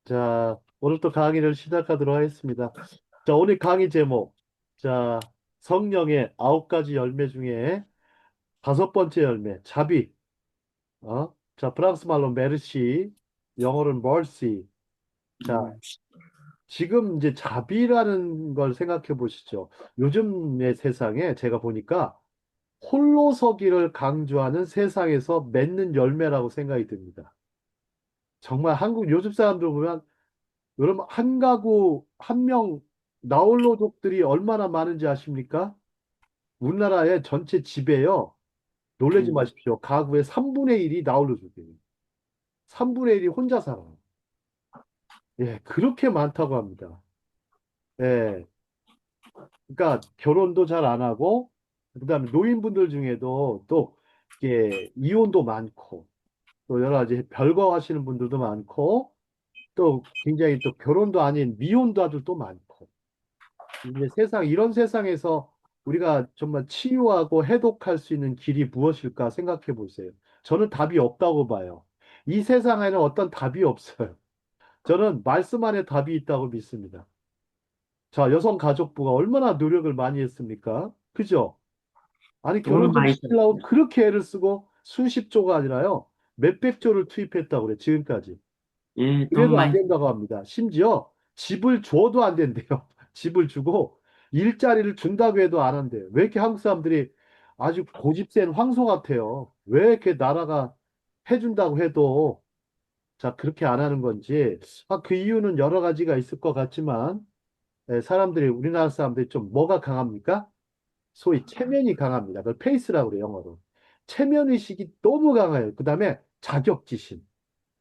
자, 오늘 또 강의를 시작하도록 하겠습니다. 자, 오늘 강의 제목. 자, 성령의 9가지 열매 중에 5번째 열매, 자비. 자, 프랑스 말로 메르시, 영어로는 mercy. 자, 네, 지금 이제 자비라는 걸 생각해 보시죠. 요즘의 세상에 제가 보니까 홀로서기를 강조하는 세상에서 맺는 열매라고 생각이 듭니다. 정말 한국 요즘 사람들 보면 여러분, 한 가구, 한 명, 나홀로족들이 얼마나 많은지 아십니까? 우리나라의 전체 집에요. 놀라지 네. 마십시오. 가구의 3분의 1이 나홀로족이에요. 3분의 1이 혼자 살아요. 예, 그렇게 많다고 합니다. 예, 그러니까 결혼도 잘 안 하고, 그다음에 노인분들 중에도 또 이게 이혼도 많고, 또 여러 가지 별거 하시는 분들도 많고, 또 굉장히 또 결혼도 아닌 미혼자들도 많고. 이제 이런 세상에서 우리가 정말 치유하고 해독할 수 있는 길이 무엇일까 생각해 보세요. 저는 답이 없다고 봐요. 이 세상에는 어떤 답이 없어요. 저는 말씀 안에 답이 있다고 믿습니다. 자, 여성가족부가 얼마나 노력을 많이 했습니까? 그죠? 아니, 돈은 결혼식 많이 시키려고 썼어요. 그렇게 애를 쓰고 수십 조가 아니라요. 몇백 조를 투입했다고 그래, 지금까지. 예, 돈 그래도 안 많이 된다고 합니다. 심지어 집을 줘도 안 된대요. 집을 주고 일자리를 준다고 해도 안 한대요. 왜 이렇게 한국 사람들이 아주 고집센 황소 같아요. 왜 이렇게 나라가 해준다고 해도 자 그렇게 안 하는 건지 그 이유는 여러 가지가 있을 것 같지만 사람들이 우리나라 사람들이 좀 뭐가 강합니까? 소위 체면이 강합니다. 그걸 페이스라고 그래요, 영어로. 체면 의식이 너무 강해요. 그다음에 자격지심.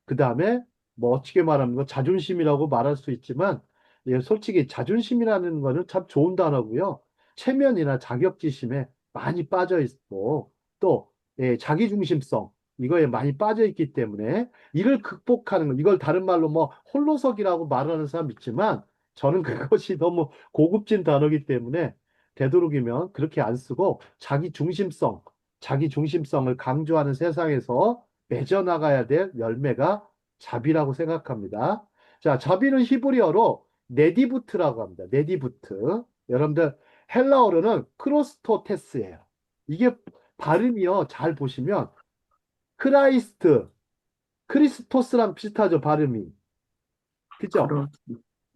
그 다음에 뭐 어떻게 말하면 거 자존심이라고 말할 수 있지만 예, 솔직히 자존심이라는 거는 참 좋은 단어고요. 체면이나 자격지심에 많이 빠져 있고 또 예, 자기중심성 이거에 많이 빠져 있기 때문에 이를 극복하는 거 이걸 다른 말로 뭐 홀로서기라고 말하는 사람 있지만 저는 그것이 너무 고급진 단어이기 때문에 되도록이면 그렇게 안 쓰고 자기중심성을 강조하는 세상에서 맺어나가야 될 열매가 자비라고 생각합니다. 자, 자비는 히브리어로 네디부트라고 합니다. 네디부트. 여러분들 헬라어로는 크로스토테스예요. 이게 발음이요. 잘 보시면 크라이스트, 크리스토스랑 비슷하죠, 발음이. 그죠? 그렇,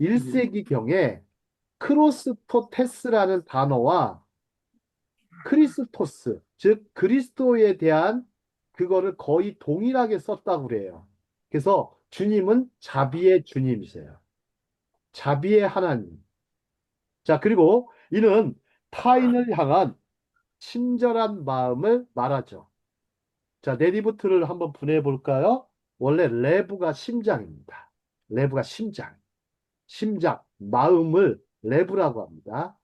예, 1세기경에 크로스토테스라는 단어와 크리스토스, 즉 그리스도에 대한 그거를 거의 동일하게 썼다고 그래요. 그래서 주님은 자비의 주님이세요. 자비의 하나님. 자, 그리고 이는 타인을 향한 친절한 마음을 말하죠. 자, 네디부트를 한번 분해해 볼까요? 원래 레브가 심장입니다. 레브가 심장, 마음을 레브라고 합니다.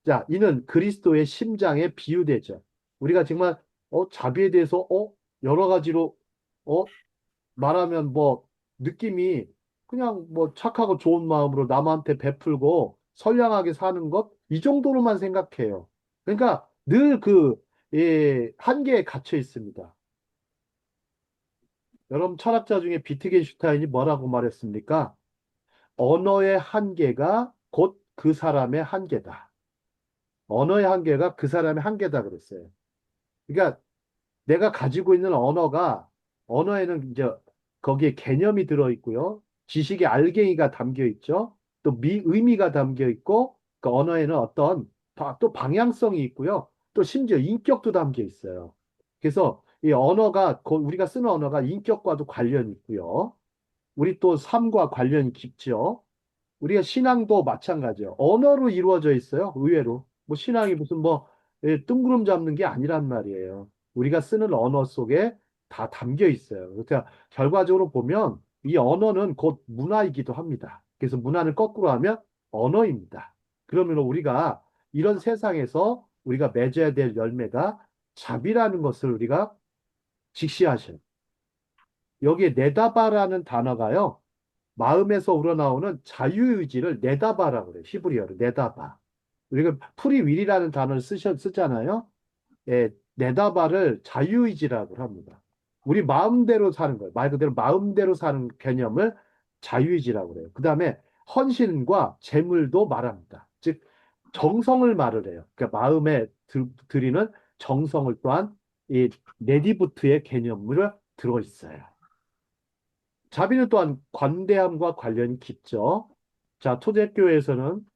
자, 이는 그리스도의 심장에 비유되죠. 우리가 정말 자비에 대해서 여러 가지로 어, 말하면 뭐 느낌이 그냥 뭐 착하고 좋은 마음으로 남한테 베풀고 선량하게 사는 것 이 정도로만 생각해요. 그러니까 늘 한계에 갇혀 있습니다. 여러분 철학자 중에 비트겐슈타인이 뭐라고 말했습니까? 언어의 한계가 곧 그 사람의 한계다. 언어의 한계가 그 사람의 한계다 그랬어요. 그러니까 내가 가지고 있는 언어에는 이제 거기에 개념이 들어 있고요. 지식의 알갱이가 담겨 있죠. 또 의미가 담겨 있고 그 언어에는 또 방향성이 있고요. 또 심지어 인격도 담겨 있어요. 그래서 이 우리가 쓰는 언어가 인격과도 관련이 있고요. 우리 또 삶과 관련이 깊죠. 우리가 신앙도 마찬가지예요. 언어로 이루어져 있어요. 의외로. 뭐 신앙이 무슨 뭐 뜬구름 잡는 게 아니란 말이에요. 우리가 쓰는 언어 속에 다 담겨 있어요. 그러니까 결과적으로 보면 이 언어는 곧 문화이기도 합니다. 그래서 문화를 거꾸로 하면 언어입니다. 그러면 우리가 이런 세상에서 우리가 맺어야 될 열매가 자비라는 것을 우리가 직시하셔요. 여기에 내다바라는 단어가요. 마음에서 우러나오는 자유의지를 내다바라고 그래요. 히브리어로 내다바. 우리가 프리윌이라는 단어를 쓰잖아요. 예, 내다바를 자유의지라고 합니다. 우리 마음대로 사는 거예요. 말 그대로 마음대로 사는 개념을 자유의지라고 그래요. 그 다음에 헌신과 재물도 말합니다. 즉, 정성을 말을 해요. 그러니까 마음에 들이는 정성을 또한 이 네디부트의 개념을 들어있어요. 자비는 또한 관대함과 관련이 깊죠. 자, 초대교회에서는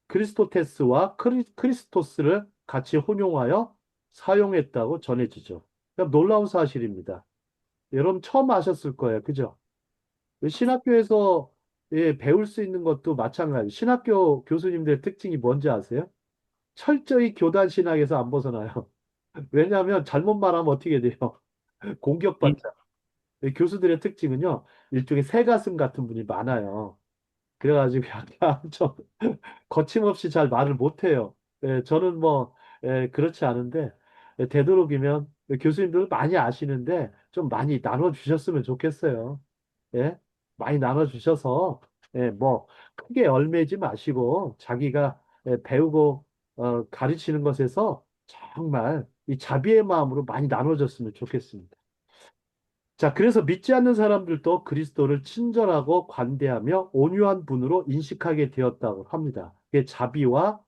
크리스토테스와 크리스토스를 같이 혼용하여 사용했다고 전해지죠. 그러니까 놀라운 사실입니다. 여러분 처음 아셨을 거예요. 그죠? 신학교에서 예, 배울 수 있는 것도 마찬가지. 신학교 교수님들의 특징이 뭔지 아세요? 철저히 교단 신학에서 안 벗어나요. 왜냐하면 잘못 말하면 어떻게 돼요? 예, 공격받자. 교수들의 특징은요, 일종의 새가슴 같은 분이 많아요. 그래가지고 약간 좀 거침없이 잘 말을 못해요. 예, 저는 뭐 그렇지 않은데 되도록이면 교수님들 많이 아시는데 좀 많이 나눠주셨으면 좋겠어요. 예? 많이 나눠주셔서 뭐 크게 얽매지 마시고 자기가 배우고 가르치는 것에서 정말 이 자비의 마음으로 많이 나눠줬으면 좋겠습니다. 자, 그래서 믿지 않는 사람들도 그리스도를 친절하고 관대하며 온유한 분으로 인식하게 되었다고 합니다. 그게 자비와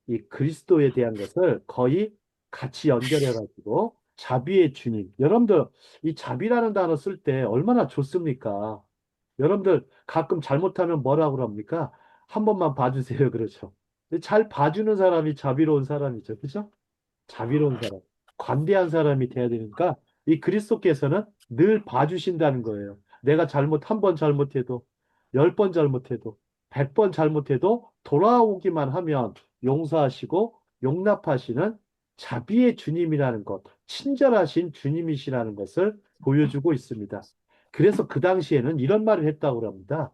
이 그리스도에 대한 것을 거의 같이 연결해가지고 자비의 주님. 여러분들 이 자비라는 단어 쓸 때 얼마나 좋습니까? 여러분들 가끔 잘못하면 뭐라고 그럽니까? 한 번만 봐주세요. 그러죠. 잘 봐주는 사람이 자비로운 사람이죠. 그죠? 자비로운 사람, 관대한 사람이 돼야 되니까 이 그리스도께서는 늘 봐주신다는 거예요. 내가 한 번 잘못해도, 10번 잘못해도, 100번 잘못해도 돌아오기만 하면 용서하시고 용납하시는 자비의 주님이라는 것, 친절하신 주님이시라는 것을 보여주고 있습니다. 그래서 그 당시에는 이런 말을 했다고 합니다.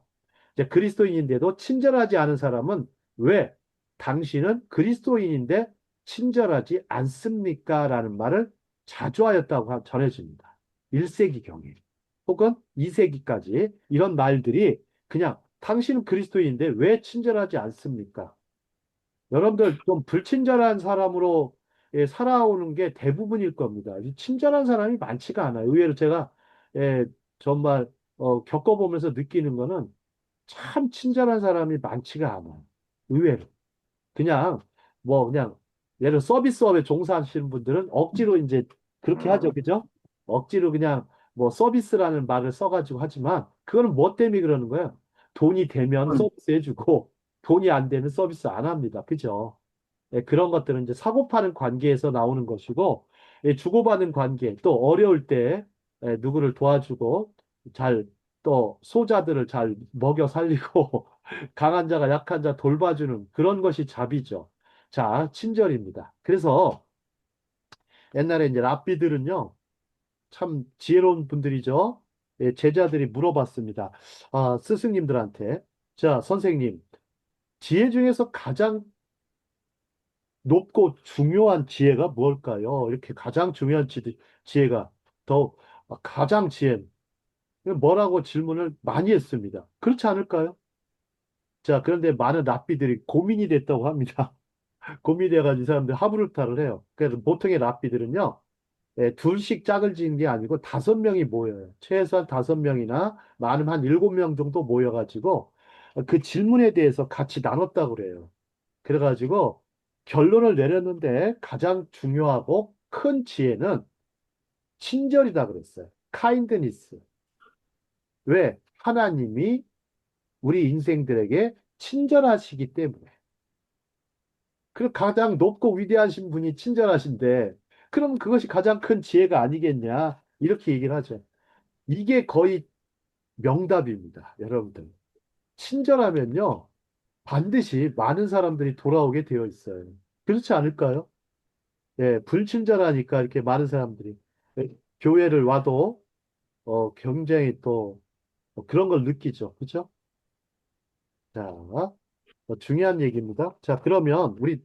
이제 그리스도인인데도 친절하지 않은 사람은 왜 당신은 그리스도인인데 친절하지 않습니까? 라는 말을 자주 하였다고 전해집니다. 1세기경에 혹은 2세기까지 이런 말들이 그냥 당신은 그리스도인인데 왜 친절하지 않습니까? 여러분들 좀 불친절한 사람으로 살아오는 게 대부분일 겁니다. 이 친절한 사람이 많지가 않아요. 의외로 제가 예, 정말 겪어보면서 느끼는 거는 참 친절한 사람이 많지가 않아요. 의외로. 그냥, 그냥, 예를 들어 서비스업에 종사하시는 분들은 억지로 이제 그렇게 하죠. 그죠? 억지로 그냥 서비스라는 말을 써가지고 하지만, 그거는 뭐 때문에 그러는 거예요? 돈이 되면 서비스 해주고, 돈이 안 되면 서비스 안 합니다. 그죠? 그런 것들은 이제 사고 파는 관계에서 나오는 것이고, 주고받는 관계, 또 어려울 때 누구를 도와주고, 잘, 또 소자들을 잘 먹여 살리고, 강한 자가 약한 자 돌봐주는 그런 것이 자비죠. 자, 친절입니다. 그래서 옛날에 이제 랍비들은요, 참 지혜로운 분들이죠. 제자들이 물어봤습니다. 아, 스승님들한테. 자, 선생님, 지혜 중에서 가장 높고 중요한 지혜가 뭘까요? 이렇게 가장 중요한 지혜가 더 가장 지혜 뭐라고 질문을 많이 했습니다. 그렇지 않을까요? 자, 그런데 많은 랍비들이 고민이 됐다고 합니다. 고민이 돼가지고 이 사람들 하브루타를 해요. 그래서 보통의 랍비들은요, 둘씩 짝을 지은 게 아니고 5명이 모여요. 최소한 5명이나 많으면 한 7명 정도 모여가지고 그 질문에 대해서 같이 나눴다고 그래요. 그래가지고 결론을 내렸는데 가장 중요하고 큰 지혜는 친절이다 그랬어요. 카인드니스. 왜? 하나님이 우리 인생들에게 친절하시기 때문에. 그 가장 높고 위대하신 분이 친절하신데, 그럼 그것이 가장 큰 지혜가 아니겠냐? 이렇게 얘기를 하죠. 이게 거의 명답입니다, 여러분들. 친절하면요, 반드시 많은 사람들이 돌아오게 되어 있어요. 그렇지 않을까요? 불친절하니까 이렇게 많은 사람들이 교회를 와도 굉장히 또 그런 걸 느끼죠. 그죠? 자, 중요한 얘기입니다. 자, 그러면 우리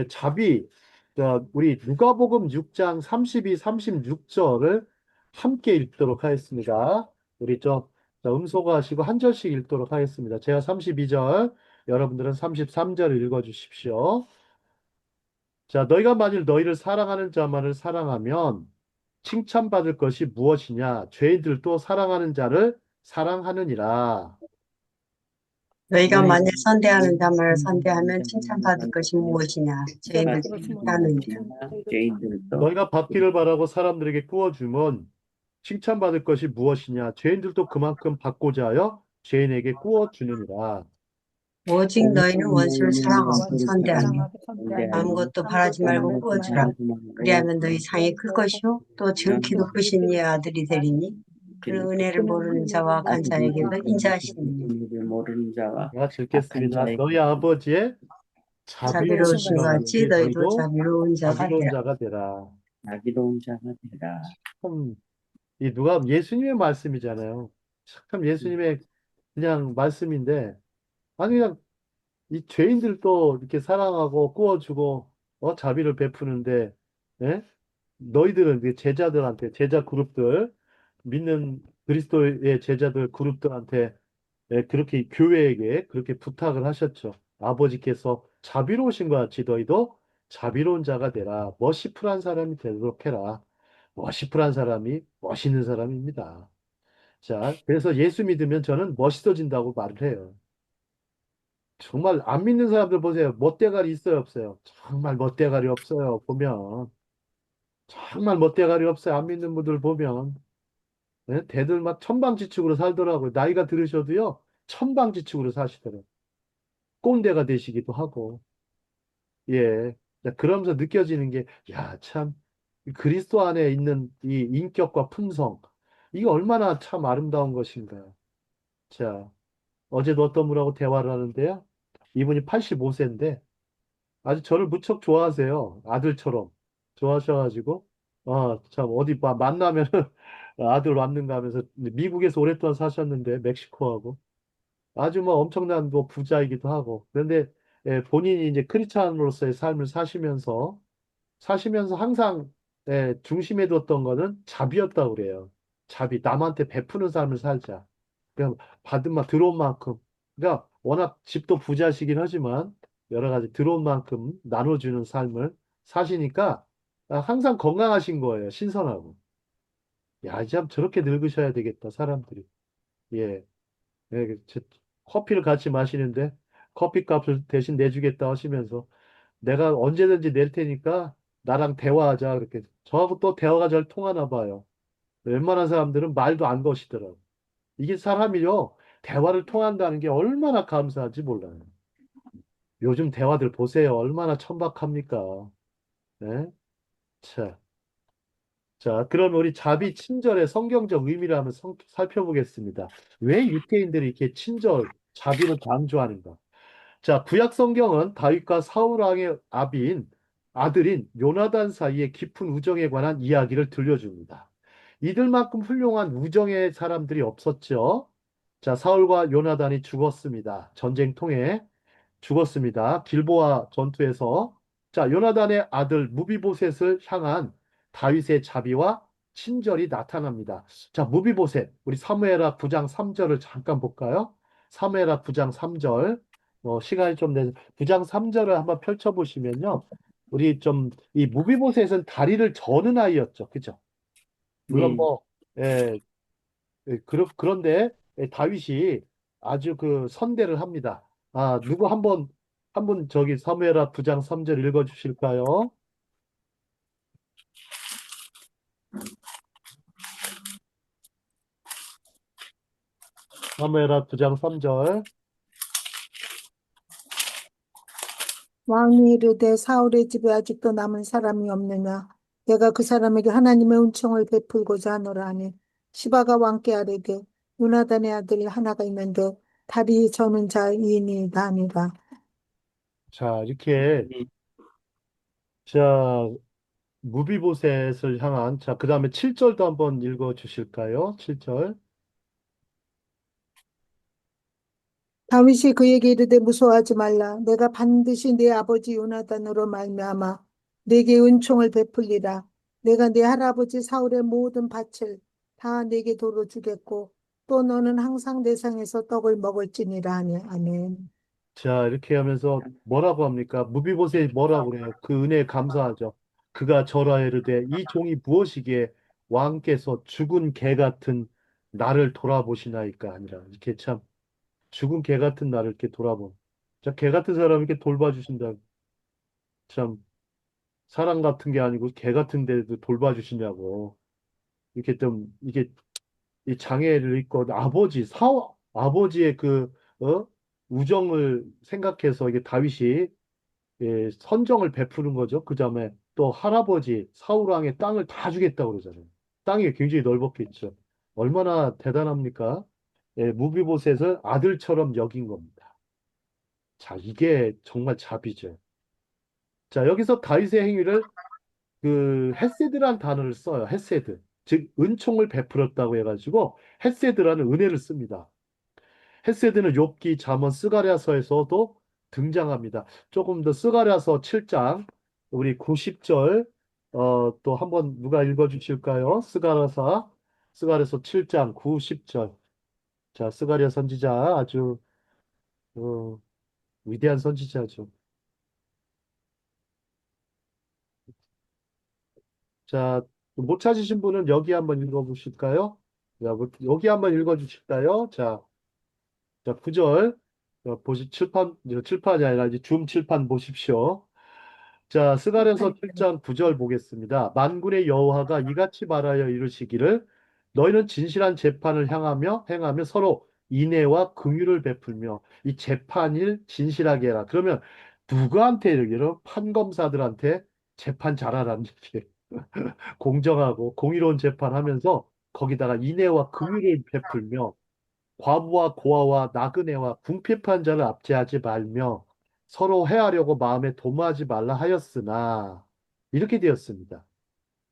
자비, 자, 우리 누가복음 6장 32, 36절을 함께 읽도록 하겠습니다. 우리 자, 음소거하시고 한 절씩 읽도록 하겠습니다. 제가 32절, 여러분들은 33절을 읽어주십시오. 자, 너희가 만일 너희를 사랑하는 자만을 사랑하면 칭찬받을 것이 무엇이냐? 죄인들도 사랑하는 자를 사랑하느니라. 너희가 만일 선대하는 자만을 선대하는 선대하면 칭찬받을 것이 무엇이냐? 죄인들도 그렇게 하느니라. 죄인들도 너희가 받기를 바라고 사람들에게 구워주면 칭찬받을 것이 무엇이냐? 죄인들도 그만큼 받고자 하여 죄인에게 구워주느니라. 오직 너희는 원수를 사랑하고 원수를 선대하며 사랑하고 선대하며 아무것도 바라지 말고 구워주라. 그리하면 너희 상이 클 것이요 또 정키도 크신 이의 아들이 되리니 그는 은혜를 모르는 자와 악한 자에게도 인자하시느니 은혜를 모르는 자와 가 악한 읽겠습니다. 자에게 너희 아버지의 자비로우신 것 자비로우신 것 같이 같이 너희도 너희도 자비로운 자가 자비로운 되라. 자가 되라. 자비로운 자가 되라. 참, 이 누가 예수님의 말씀이잖아요. 참 예수님의 그냥 말씀인데, 아니 그냥 이 죄인들도 이렇게 사랑하고 구워주고 자비를 베푸는데, 예? 너희들은 그 제자들한테 제자 그룹들 믿는 그리스도의 제자들 그룹들한테 그렇게 교회에게 그렇게 부탁을 하셨죠. 아버지께서 자비로우신 것 같이 너희도 자비로운 자가 되라. 머시풀한 사람이 되도록 해라. 머시풀한 사람이 멋있는 사람입니다. 자, 그래서 예수 믿으면 저는 멋있어진다고 말을 해요. 정말 안 믿는 사람들 보세요. 멋대가리 있어요, 없어요? 정말 멋대가리 없어요, 보면. 정말 멋대가리 없어요. 안 믿는 분들 보면. 네? 대들 막 천방지축으로 살더라고요. 나이가 들으셔도요, 천방지축으로 사시더라고요. 꼰대가 되시기도 하고. 예. 자, 그러면서 느껴지는 게, 야, 참, 이 그리스도 안에 있는 이 인격과 품성, 이게 얼마나 참 아름다운 것인가. 자, 어제도 어떤 분하고 대화를 하는데요. 이분이 85세인데, 아주 저를 무척 좋아하세요. 아들처럼. 좋아하셔가지고, 참, 어디 만나면 아들 왔는가 하면서, 미국에서 오랫동안 사셨는데, 멕시코하고. 아주 뭐 엄청난 뭐 부자이기도 하고. 그런데 본인이 이제 크리스찬으로서의 삶을 사시면서 항상 중심에 뒀던 거는 자비였다고 그래요. 자비. 남한테 베푸는 삶을 살자. 그냥 받은 만 들어온 만큼. 그러니까 워낙 집도 부자시긴 하지만 여러 가지 들어온 만큼 나눠주는 삶을 사시니까 항상 건강하신 거예요. 신선하고. 야, 참 저렇게 늙으셔야 되겠다, 사람들이. 예. 예, 커피를 같이 마시는데 커피 값을 대신 내주겠다 하시면서 내가 언제든지 낼 테니까 나랑 대화하자 그렇게 저하고 또 대화가 잘 통하나 봐요. 웬만한 사람들은 말도 안 거시더라고. 이게 사람이요 대화를 통한다는 게 얼마나 감사한지 몰라요. 요즘 대화들 보세요. 얼마나 천박합니까? 네? 자, 자, 그럼 우리 자비 친절의 성경적 의미를 한번 살펴보겠습니다. 왜 유대인들이 이렇게 친절, 자비를 강조하는가? 자, 구약 성경은 다윗과 사울 왕의 아들인 요나단 사이의 깊은 우정에 관한 이야기를 들려줍니다. 이들만큼 훌륭한 우정의 사람들이 없었죠. 자, 사울과 요나단이 죽었습니다. 전쟁통에 죽었습니다. 길보아 전투에서. 자, 요나단의 아들 무비보셋을 향한 다윗의 자비와 친절이 나타납니다. 자, 무비보셋. 우리 사무엘하 9장 3절을 잠깐 볼까요? 사무엘하 9장 3절. 시간이 좀 내서 9장 3절을 한번 펼쳐보시면요. 우리 좀, 이 무비보셋은 다리를 저는 아이였죠. 그죠? 물론 네. 뭐, 예, 그런데 다윗이 아주 그 선대를 합니다. 누구 한번 저기 사무엘하 9장 3절 읽어 주실까요? 사무엘하 9장 3절. 왕이 이르되 사울의 집에 아직도 남은 사람이 없느냐 내가 그 사람에게 하나님의 은총을 베풀고자 하노라 하니 시바가 왕께 아뢰되 요나단의 아들 하나가 있는데 다리 저는 자이니이다 하니라. 자, 이렇게 네. 자, 무비보셋을 향한 그다음에 7절도 한번 읽어 주실까요? 7절. 다윗이 그에게 이르되 무서워하지 말라. 내가 반드시 내 아버지 요나단으로 말미암아 내게 은총을 베풀리라. 내가 내 할아버지 사울의 모든 밭을 다 내게 도로 주겠고 또 너는 항상 내 상에서 떡을 먹을지니라 하니 아멘. 자, 이렇게 하면서 뭐라고 합니까? 무비보셋이 뭐라고 그래요? 그 은혜에 감사하죠. 그가 절하에 이르되 이 종이 무엇이기에 왕께서 죽은 개 같은 나를 돌아보시나이까 아니라 이렇게 참 죽은 개 같은 나를 이렇게 돌아본. 자, 개 같은 사람을 이렇게 돌봐주신다. 참, 사람 같은 게 아니고 개 같은 데도 돌봐주시냐고. 이렇게 좀, 이게, 이 장애를 입고 아버지의 어? 우정을 생각해서 이게 다윗이 예, 선정을 베푸는 거죠. 그 다음에 또 할아버지 사울왕의 땅을 다 주겠다고 그러잖아요. 땅이 굉장히 넓었겠죠. 얼마나 대단합니까? 예, 무비보셋을 아들처럼 여긴 겁니다. 자, 이게 정말 자비죠. 자, 여기서 다윗의 행위를 그 헤세드란 단어를 써요. 헤세드. 즉 은총을 베풀었다고 해가지고 헤세드라는 은혜를 씁니다. 헤세드는 욥기, 잠언, 스가랴서에서도 등장합니다. 조금 더 스가랴서 7장 우리 90절 또 한번 누가 읽어주실까요? 스가랴서 7장 90절. 자, 스가랴 선지자 아주 어, 위대한 선지자죠. 자, 못 찾으신 분은 여기 한번 읽어보실까요? 야, 여기 한번 읽어주실까요? 자, 9절. 칠판이 아니라 이제 줌 칠판 보십시오. 자, 스가랴서 7장 9절 보겠습니다. 만군의 여호와가 이같이 말하여 이르시기를 너희는 진실한 재판을 향하며 행하며 서로 인애와 긍휼을 베풀며 이 재판일 진실하게 해라. 그러면 누구한테 이런 판검사들한테 재판 잘하라는 얘기예요. 공정하고 공의로운 재판하면서 거기다가 인애와 긍휼을 베풀며 과부와 고아와 나그네와 궁핍한 자를 압제하지 말며 서로 해하려고 마음에 도모하지 말라 하였으나 이렇게 되었습니다.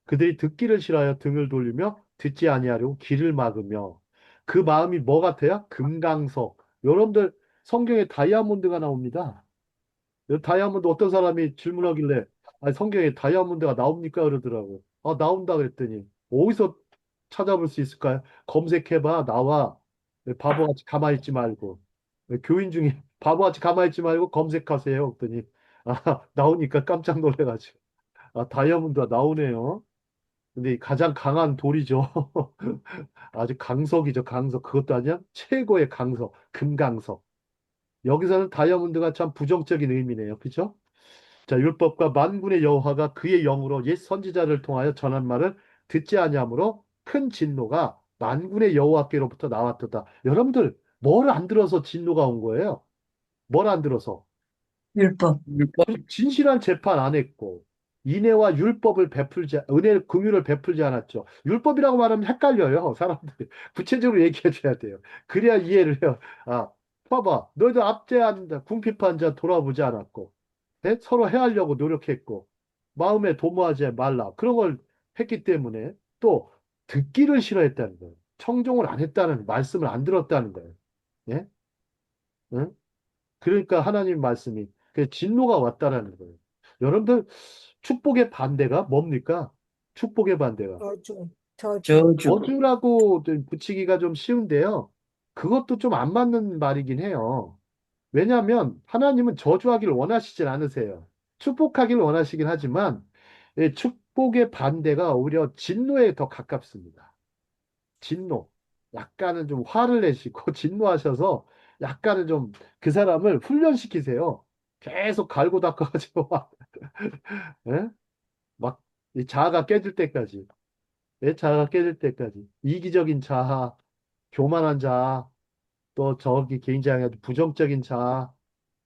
그들이 듣기를 싫어하여 등을 돌리며 듣지 아니하려고 귀를 막으며 그 마음이 뭐 같아요? 금강석. 여러분들 성경에 다이아몬드가 나옵니다. 다이아몬드 어떤 사람이 질문하길래 아니, 성경에 다이아몬드가 나옵니까? 그러더라고. 아, 나온다 그랬더니 어디서 찾아볼 수 있을까요? 검색해봐. 나와. 바보같이 가만히 있지 말고. 교인 중에 바보같이 가만히 있지 말고 검색하세요. 그랬더니 아, 나오니까 깜짝 놀래가지고. 아, 다이아몬드가 나오네요. 근데 가장 강한 돌이죠. 아주 강석이죠. 강석. 그것도 아니야? 최고의 강석. 금강석. 여기서는 다이아몬드가 참 부정적인 의미네요. 그죠? 자, 율법과 만군의 여호와가 그의 영으로 옛 선지자를 통하여 전한 말을 듣지 아니하므로 큰 진노가 만군의 여호와께로부터 나왔도다. 여러분들 뭘 안 들어서 진노가 온 거예요? 뭘 안 들어서? 율법. 진실한 재판 안 했고 인애와 율법을 은혜 긍휼을 베풀지 않았죠. 율법이라고 말하면 헷갈려요. 사람들이 구체적으로 얘기해 줘야 돼요. 그래야 이해를 해요. 아, 봐봐. 너희들 압제한다. 궁핍한 자 돌아보지 않았고 네? 서로 해하려고 노력했고 마음에 도모하지 말라. 그런 걸 했기 때문에 또 듣기를 싫어했다는 거예요. 청종을 안 했다는 말씀을 안 들었다는 거예요. 예? 응? 그러니까 하나님 말씀이 그 진노가 왔다라는 거예요. 여러분들 축복의 반대가 뭡니까? 축복의 반대가 저주. 저주라고 좀 붙이기가 좀 쉬운데요. 그것도 좀 안 맞는 말이긴 해요. 왜냐하면 하나님은 저주하기를 원하시진 않으세요. 축복하기를 원하시긴 하지만 축복의 반대가 오히려 진노에 더 가깝습니다. 진노. 약간은 좀 화를 내시고 진노하셔서 약간은 좀 그 사람을 훈련시키세요. 계속 갈고 닦아가지고 막, 예? 막 이 자아가 깨질 때까지. 내 자아가 깨질 때까지. 이기적인 자아, 교만한 자아, 또 저기 굉장히 아주 부정적인 자아,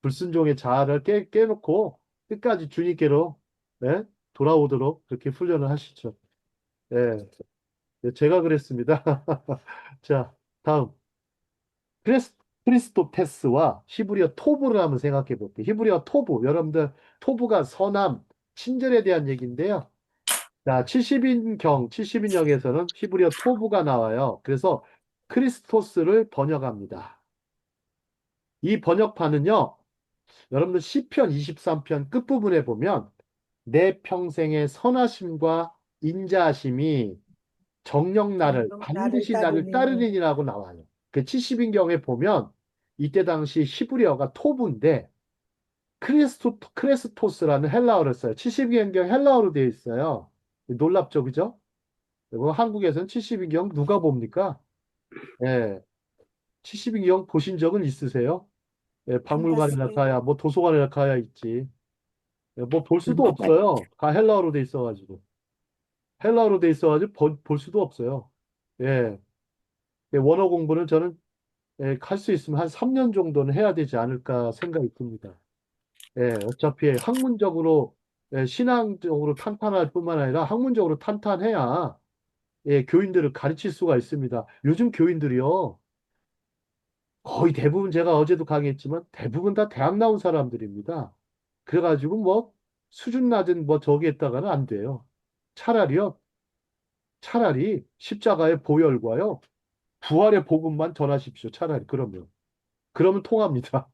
불순종의 자아를 깨놓고 끝까지 주님께로 예? 돌아오도록 그렇게 훈련을 하시죠. 예, 제가 그랬습니다. 자, 다음. 크리스, 크리스토테스와 히브리어 토브를 한번 생각해 볼게요. 히브리어 토브. 여러분들 토브가 선함, 친절에 대한 얘기인데요. 자, 70인역에서는 히브리어 토브가 나와요. 그래서 크리스토스를 번역합니다. 이 번역판은요, 여러분들 시편 23편 끝부분에 보면 내 평생의 선하심과 인자하심이 정녕 나를 나를 반드시 나를 따르니 따르리니라고 나와요. 그 70인경에 보면 이때 당시 히브리어가 토브인데 크레스토스라는 헬라어를 써요. 70인경 헬라어로 되어 있어요. 놀랍죠, 그죠? 그리고 한국에서는 70인경 누가 봅니까? 예. 70인경 보신 적은 있으세요? 예, 안 박물관이나 봤어요. 가야, 뭐 도서관이나 가야 있지. 예, 뭐 볼 수도 없어요. 다 헬라어로 돼 있어가지고. 헬라어로 돼 있어가지고 볼 수도 없어요. 예, 예, 원어 공부는 저는 예, 할 수 있으면 한 3년 정도는 해야 되지 않을까 생각이 듭니다. 예, 어차피 학문적으로, 예, 신앙적으로 탄탄할 뿐만 아니라 학문적으로 탄탄해야 예, 교인들을 가르칠 수가 있습니다. 요즘 교인들이요, 거의 대부분 제가 어제도 강의했지만 대부분 다 대학 나온 사람들입니다. 그래가지고 뭐 수준 낮은 뭐 저기에다가는 안 돼요. 차라리요, 차라리 십자가의 보혈과요, 부활의 복음만 전하십시오. 차라리 그러면 통합니다.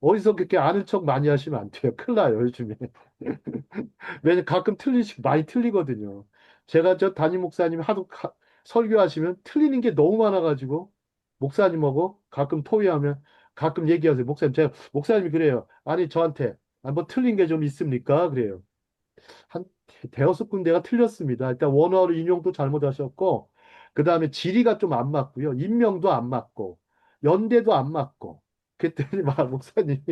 어디서 그렇게 아는 척 많이 하시면 안 돼요. 큰일 나요, 요즘에. 왜냐면 가끔 많이 틀리거든요. 제가 저 담임 목사님 하도 설교하시면 틀리는 게 너무 많아가지고, 목사님하고 가끔 토의하면 가끔 얘기하세요. 목사님이 그래요. 아니, 저한테, 아, 뭐 틀린 게 좀 있습니까? 그래요. 한 대여섯 군데가 틀렸습니다. 일단 원어로 인용도 잘못하셨고, 그 다음에 지리가 좀 안 맞고요. 인명도 안 맞고, 연대도 안 맞고. 그랬더니 막 목사님이,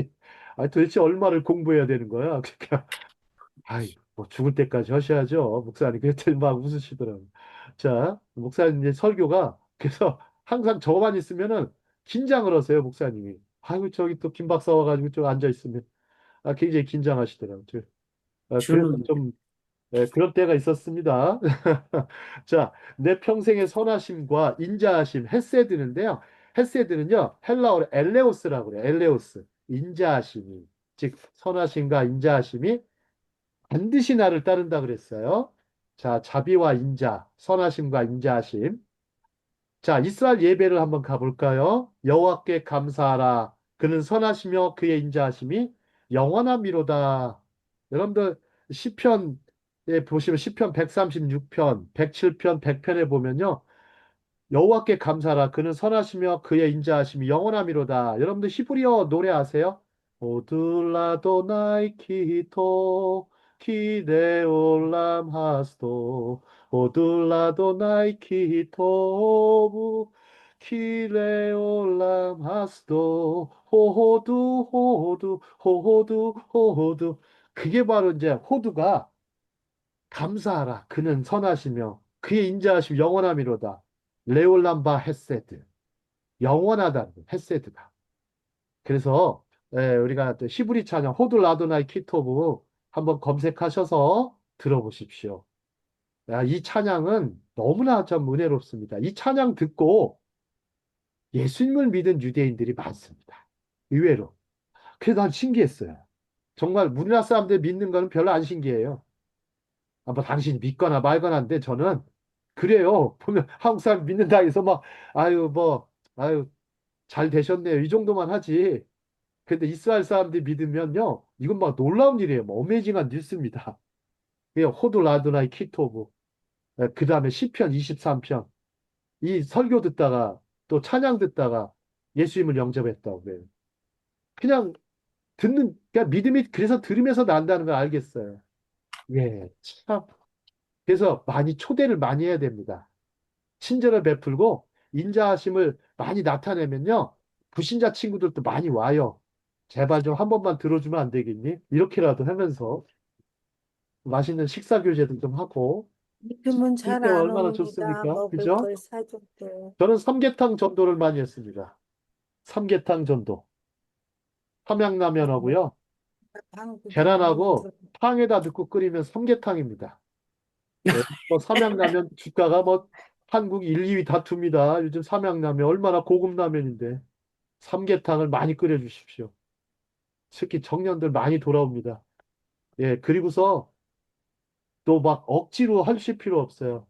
아, 도대체 얼마를 공부해야 되는 거야? 그러니까 아이, 뭐 죽을 때까지 하셔야죠. 목사님. 그랬더니 막 웃으시더라고요. 자, 목사님 이제 설교가 그래서 항상 저만 있으면은 긴장을 하세요, 목사님이. 아이고, 저기 또 김 박사 와가지고 좀 앉아 있으면 아, 굉장히 긴장하시더라고요. 그래서 주는 좀 그런 때가 있었습니다. 자, 내 평생의 선하심과 인자하심, 헤세드는데요. 헤세드는요, 헬라어로 엘레오스라고 그래요. 엘레오스. 인자하심이. 즉, 선하심과 인자하심이 반드시 나를 따른다 그랬어요. 자, 자비와 인자, 선하심과 인자하심. 자, 이스라엘 예배를 한번 가볼까요? 여호와께 감사하라. 그는 선하시며 그의 인자하심이 영원함이로다. 여러분들 시편에 보시면 시편 136편, 107편, 100편에 보면요. 여호와께 감사하라. 그는 선하시며 그의 인자하심이 영원함이로다. 여러분들 히브리어 노래 아세요? 오둘라도나이 키토 키데올람 하스도 오둘라도나이 키토부 키레올람 하스도 호호두 호호두 호호두 호호두. 그게 바로 이제 호두가 감사하라. 그는 선하시며 그의 인자하심 영원함이로다. 레올람바 헤세드. 영원하다. 헤세드다. 그래서 우리가 또 히브리 찬양 호들 아도나이 키토브 한번 검색하셔서 들어보십시오. 야, 이 찬양은 너무나 참 은혜롭습니다. 이 찬양 듣고 예수님을 믿은 유대인들이 많습니다. 의외로. 그래서 난 신기했어요. 정말 우리나라 사람들 믿는 거는 별로 안 신기해요. 아, 뭐 당신이 믿거나 말거나 한데 저는 그래요. 보면 한국 사람 믿는다 해서 막 아유 뭐 아유 잘 되셨네요. 이 정도만 하지. 근데 이스라엘 사람들이 믿으면요. 이건 막 놀라운 일이에요. 뭐 어메이징한 뉴스입니다. 그 호두 라도나이 키토브. 그 다음에 시편 23편. 이 설교 듣다가 또 찬양 듣다가 예수님을 영접했다고 그래요. 그냥 그냥 믿음이 그래서 들으면서 난다는 걸 알겠어요. 예, 참. 그래서 초대를 많이 해야 됩니다. 친절을 베풀고 인자하심을 많이 나타내면요. 불신자 친구들도 많이 와요. 제발 좀 한 번만 들어주면 안 되겠니? 이렇게라도 하면서 맛있는 식사 교제도 좀 하고 믿음은 잘 그때 안 얼마나 옵니다. 좋습니까? 먹을 그죠? 걸 사줄 때. 저는 삼계탕 전도를 많이 했습니다. 삼계탕 전도. 삼양라면하고요. 한국에 있는 계란하고 탕에다 넣고 끓이면 삼계탕입니다. 예, 뭐 삼양라면 주가가 뭐 한국 1, 2위 다툽니다. 요즘 삼양라면 얼마나 고급 라면인데. 삼계탕을 많이 끓여 주십시오. 특히 청년들 많이 돌아옵니다. 예, 그리고서 또 막 억지로 하실 필요 없어요.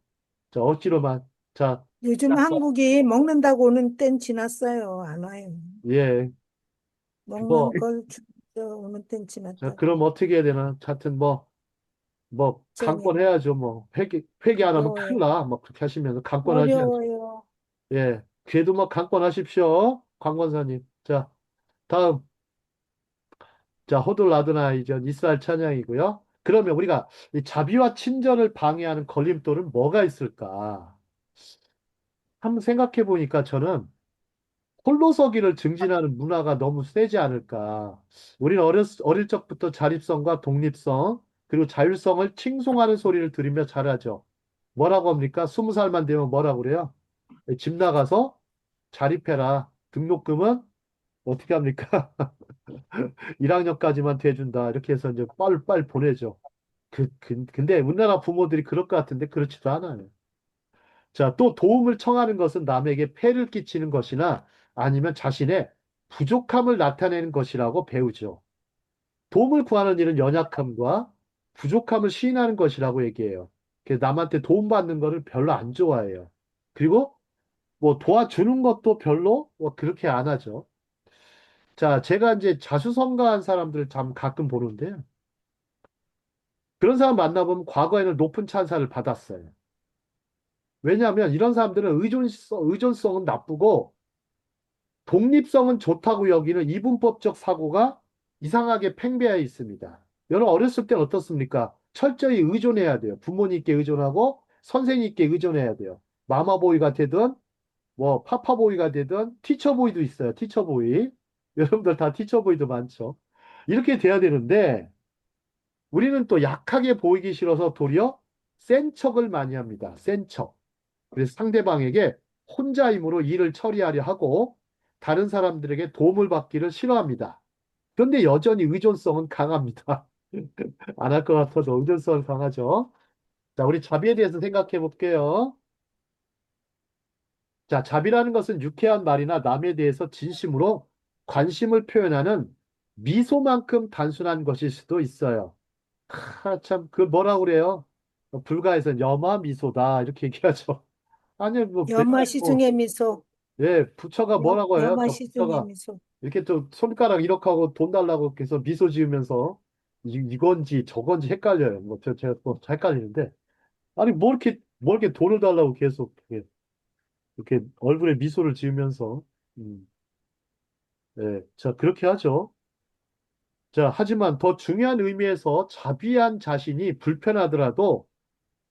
자, 억지로만. 자, 요즘 한국이 먹는다고 오는 땐 지났어요. 안 와요. 예, 뭐, 먹는 걸 주죠. 오는 땐 자, 지났다고. 그럼 어떻게 해야 되나? 하여튼 쟁여. 강권해야죠. 뭐, 회개 안 하면 큰일 어려워요. 나. 뭐, 그렇게 하시면 강권하셔야죠. 어려워요. 예, 그래도 강권하십시오. 강권사님. 자, 다음. 자, 호돌 아도나이전 이스라엘 찬양이고요. 그러면 우리가 이 자비와 친절을 방해하는 걸림돌은 뭐가 있을까? 한번 생각해 보니까 저는 홀로서기를 증진하는 문화가 너무 세지 않을까. 우리는 어릴 적부터 자립성과 독립성, 그리고 자율성을 칭송하는 소리를 들으며 자라죠. 뭐라고 합니까? 20살만 되면 뭐라고 그래요? 집 나가서 자립해라. 등록금은 어떻게 합니까? 1학년까지만 대준다. 이렇게 해서 이제 빨빨 보내죠. 근데 우리나라 부모들이 그럴 것 같은데 그렇지도 않아요. 자, 또 도움을 청하는 것은 남에게 폐를 끼치는 것이나 아니면 자신의 부족함을 나타내는 것이라고 배우죠. 도움을 구하는 일은 연약함과 부족함을 시인하는 것이라고 얘기해요. 그래서 남한테 도움받는 거를 별로 안 좋아해요. 그리고 뭐 도와주는 것도 별로 뭐 그렇게 안 하죠. 자, 제가 이제 자수성가한 사람들을 참 가끔 보는데요. 그런 사람 만나보면 과거에는 높은 찬사를 받았어요. 왜냐하면 이런 사람들은 의존성은 나쁘고 독립성은 좋다고 여기는 이분법적 사고가 이상하게 팽배해 있습니다. 여러분 어렸을 땐 어떻습니까? 철저히 의존해야 돼요. 부모님께 의존하고 선생님께 의존해야 돼요. 마마보이가 되든 뭐 파파보이가 되든 티처보이도 있어요. 티처보이. 여러분들 다 티처보이도 많죠. 이렇게 돼야 되는데 우리는 또 약하게 보이기 싫어서 도리어 센 척을 많이 합니다. 센 척. 그래서 상대방에게 혼자 힘으로 일을 처리하려 하고 다른 사람들에게 도움을 받기를 싫어합니다. 그런데 여전히 의존성은 강합니다. 안 할 것 같아도 의존성은 강하죠. 자, 우리 자비에 대해서 생각해 볼게요. 자, 자비라는 것은 유쾌한 말이나 남에 대해서 진심으로 관심을 표현하는 미소만큼 단순한 것일 수도 있어요. 참, 그 뭐라고 그래요? 불가에서 염화 미소다. 이렇게 얘기하죠. 아니, 뭐, 연마 맨날 뭐, 시중의 미소, 예, 부처가 뭐라고 해요? 연마 저 시중의 부처가 미소. 이렇게 또 손가락 이렇게 하고 돈 달라고 해서 미소 지으면서 이건지 저건지 헷갈려요. 뭐, 제가 또 헷갈리는데. 아니, 뭐 이렇게 돈을 달라고 계속 이렇게 얼굴에 미소를 지으면서, 음, 예, 자, 그렇게 하죠. 자, 하지만 더 중요한 의미에서 자비한 자신이 불편하더라도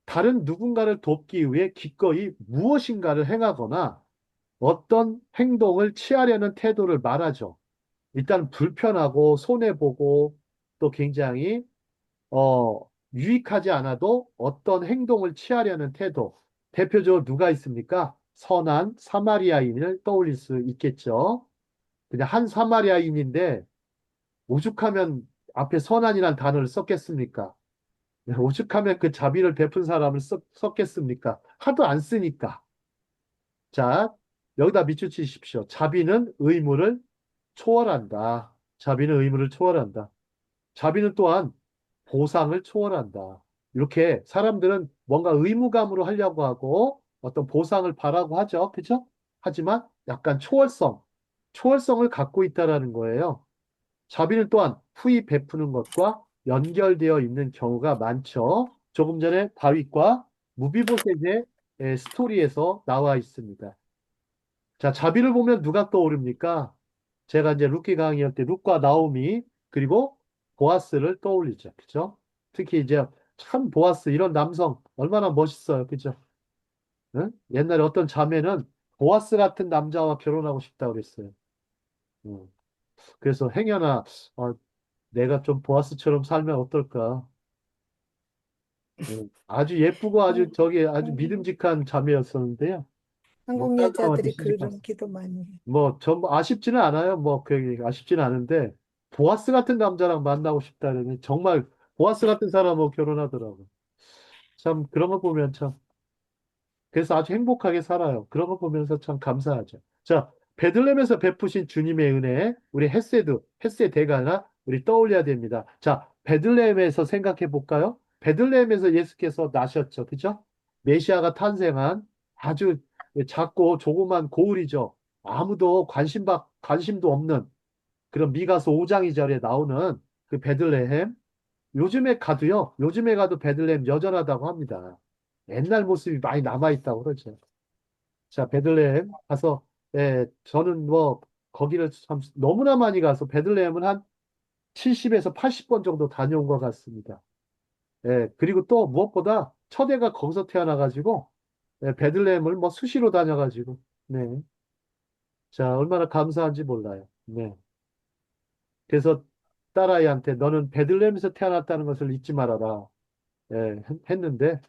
다른 누군가를 돕기 위해 기꺼이 무엇인가를 행하거나 어떤 행동을 취하려는 태도를 말하죠. 일단 불편하고 손해보고 또 굉장히 어, 유익하지 않아도 어떤 행동을 취하려는 태도. 대표적으로 누가 있습니까? 선한 사마리아인을 떠올릴 수 있겠죠. 그냥 한 사마리아인인데 오죽하면 앞에 선한이란 단어를 썼겠습니까? 오죽하면 그 자비를 베푼 사람을 썼겠습니까? 하도 안 쓰니까. 자, 여기다 밑줄 치십시오. 자비는 의무를 초월한다. 자비는 의무를 초월한다. 자비는 또한 보상을 초월한다. 이렇게 사람들은 뭔가 의무감으로 하려고 하고 어떤 보상을 바라고 하죠. 그죠? 하지만 약간 초월성을 갖고 있다라는 거예요. 자비는 또한 후히 베푸는 것과 연결되어 있는 경우가 많죠. 조금 전에 다윗과 무비보셋의 스토리에서 나와 있습니다. 자, 자비를 보면 누가 떠오릅니까? 제가 이제 룻기 강의할 때 룻과 나오미 그리고 보아스를 떠올리죠. 그죠? 특히 이제 참 보아스 이런 남성 얼마나 멋있어요. 그죠? 응? 옛날에 어떤 자매는 보아스 같은 남자와 결혼하고 싶다고 그랬어요. 응. 그래서 행여나 내가 좀 보아스처럼 살면 어떨까? 응. 아주 예쁘고 아주 저기 아주 믿음직한 자매였었는데요. 뭐 한국 깔끔하게 여자들이 시집 갔어. 그런 기도 많이 해. 뭐, 아쉽지는 않아요. 뭐, 아쉽지는 않은데, 보아스 같은 남자랑 만나고 싶다니, 정말, 보아스 같은 사람하고 결혼하더라고. 참, 그런 거 보면 참, 그래서 아주 행복하게 살아요. 그런 거 보면서 참 감사하죠. 자, 베들렘에서 베푸신 주님의 은혜, 우리 헷세 대가나 우리 떠올려야 됩니다. 자, 베들렘에서 생각해 볼까요? 베들렘에서 예수께서 나셨죠. 그죠? 메시아가 탄생한 아주 작고 조그만 고을이죠. 아무도 관심도 없는 그런 미가서 5장 2절에 나오는 그 베들레헴. 요즘에 가도 베들레헴 여전하다고 합니다. 옛날 모습이 많이 남아있다고 그러죠. 자, 베들레헴 가서, 저는 뭐, 거기를 참 너무나 많이 가서 베들레헴은 한 70에서 80번 정도 다녀온 것 같습니다. 그리고 또 무엇보다 첫애가 거기서 태어나가지고, 베들레헴을 뭐 수시로 다녀가지고, 네. 자, 얼마나 감사한지 몰라요. 네. 그래서 딸아이한테 너는 베들레헴에서 태어났다는 것을 잊지 말아라. 예, 했는데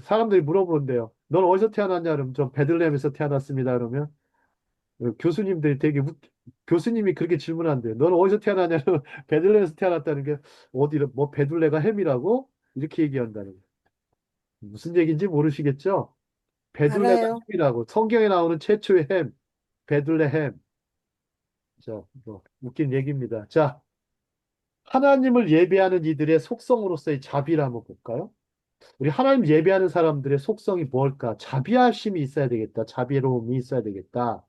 사람들이 물어보는데요. 넌 어디서 태어났냐? 그러면 저 베들레헴에서 태어났습니다. 그러면 교수님들이 되게 교수님이 그렇게 질문한대요. 넌 어디서 태어났냐면 베들레헴에서 태어났다는 게 어디 뭐 베들레가 햄이라고 이렇게 얘기한다는 거예요. 무슨 얘기인지 모르시겠죠? 베들레가 알아요. 햄이라고 성경에 나오는 최초의 햄 베들레헴. 자, 뭐 웃긴 얘기입니다. 자, 하나님을 예배하는 이들의 속성으로서의 자비를 한번 볼까요? 우리 하나님 예배하는 사람들의 속성이 뭘까? 자비하심이 있어야 되겠다. 자비로움이 있어야 되겠다.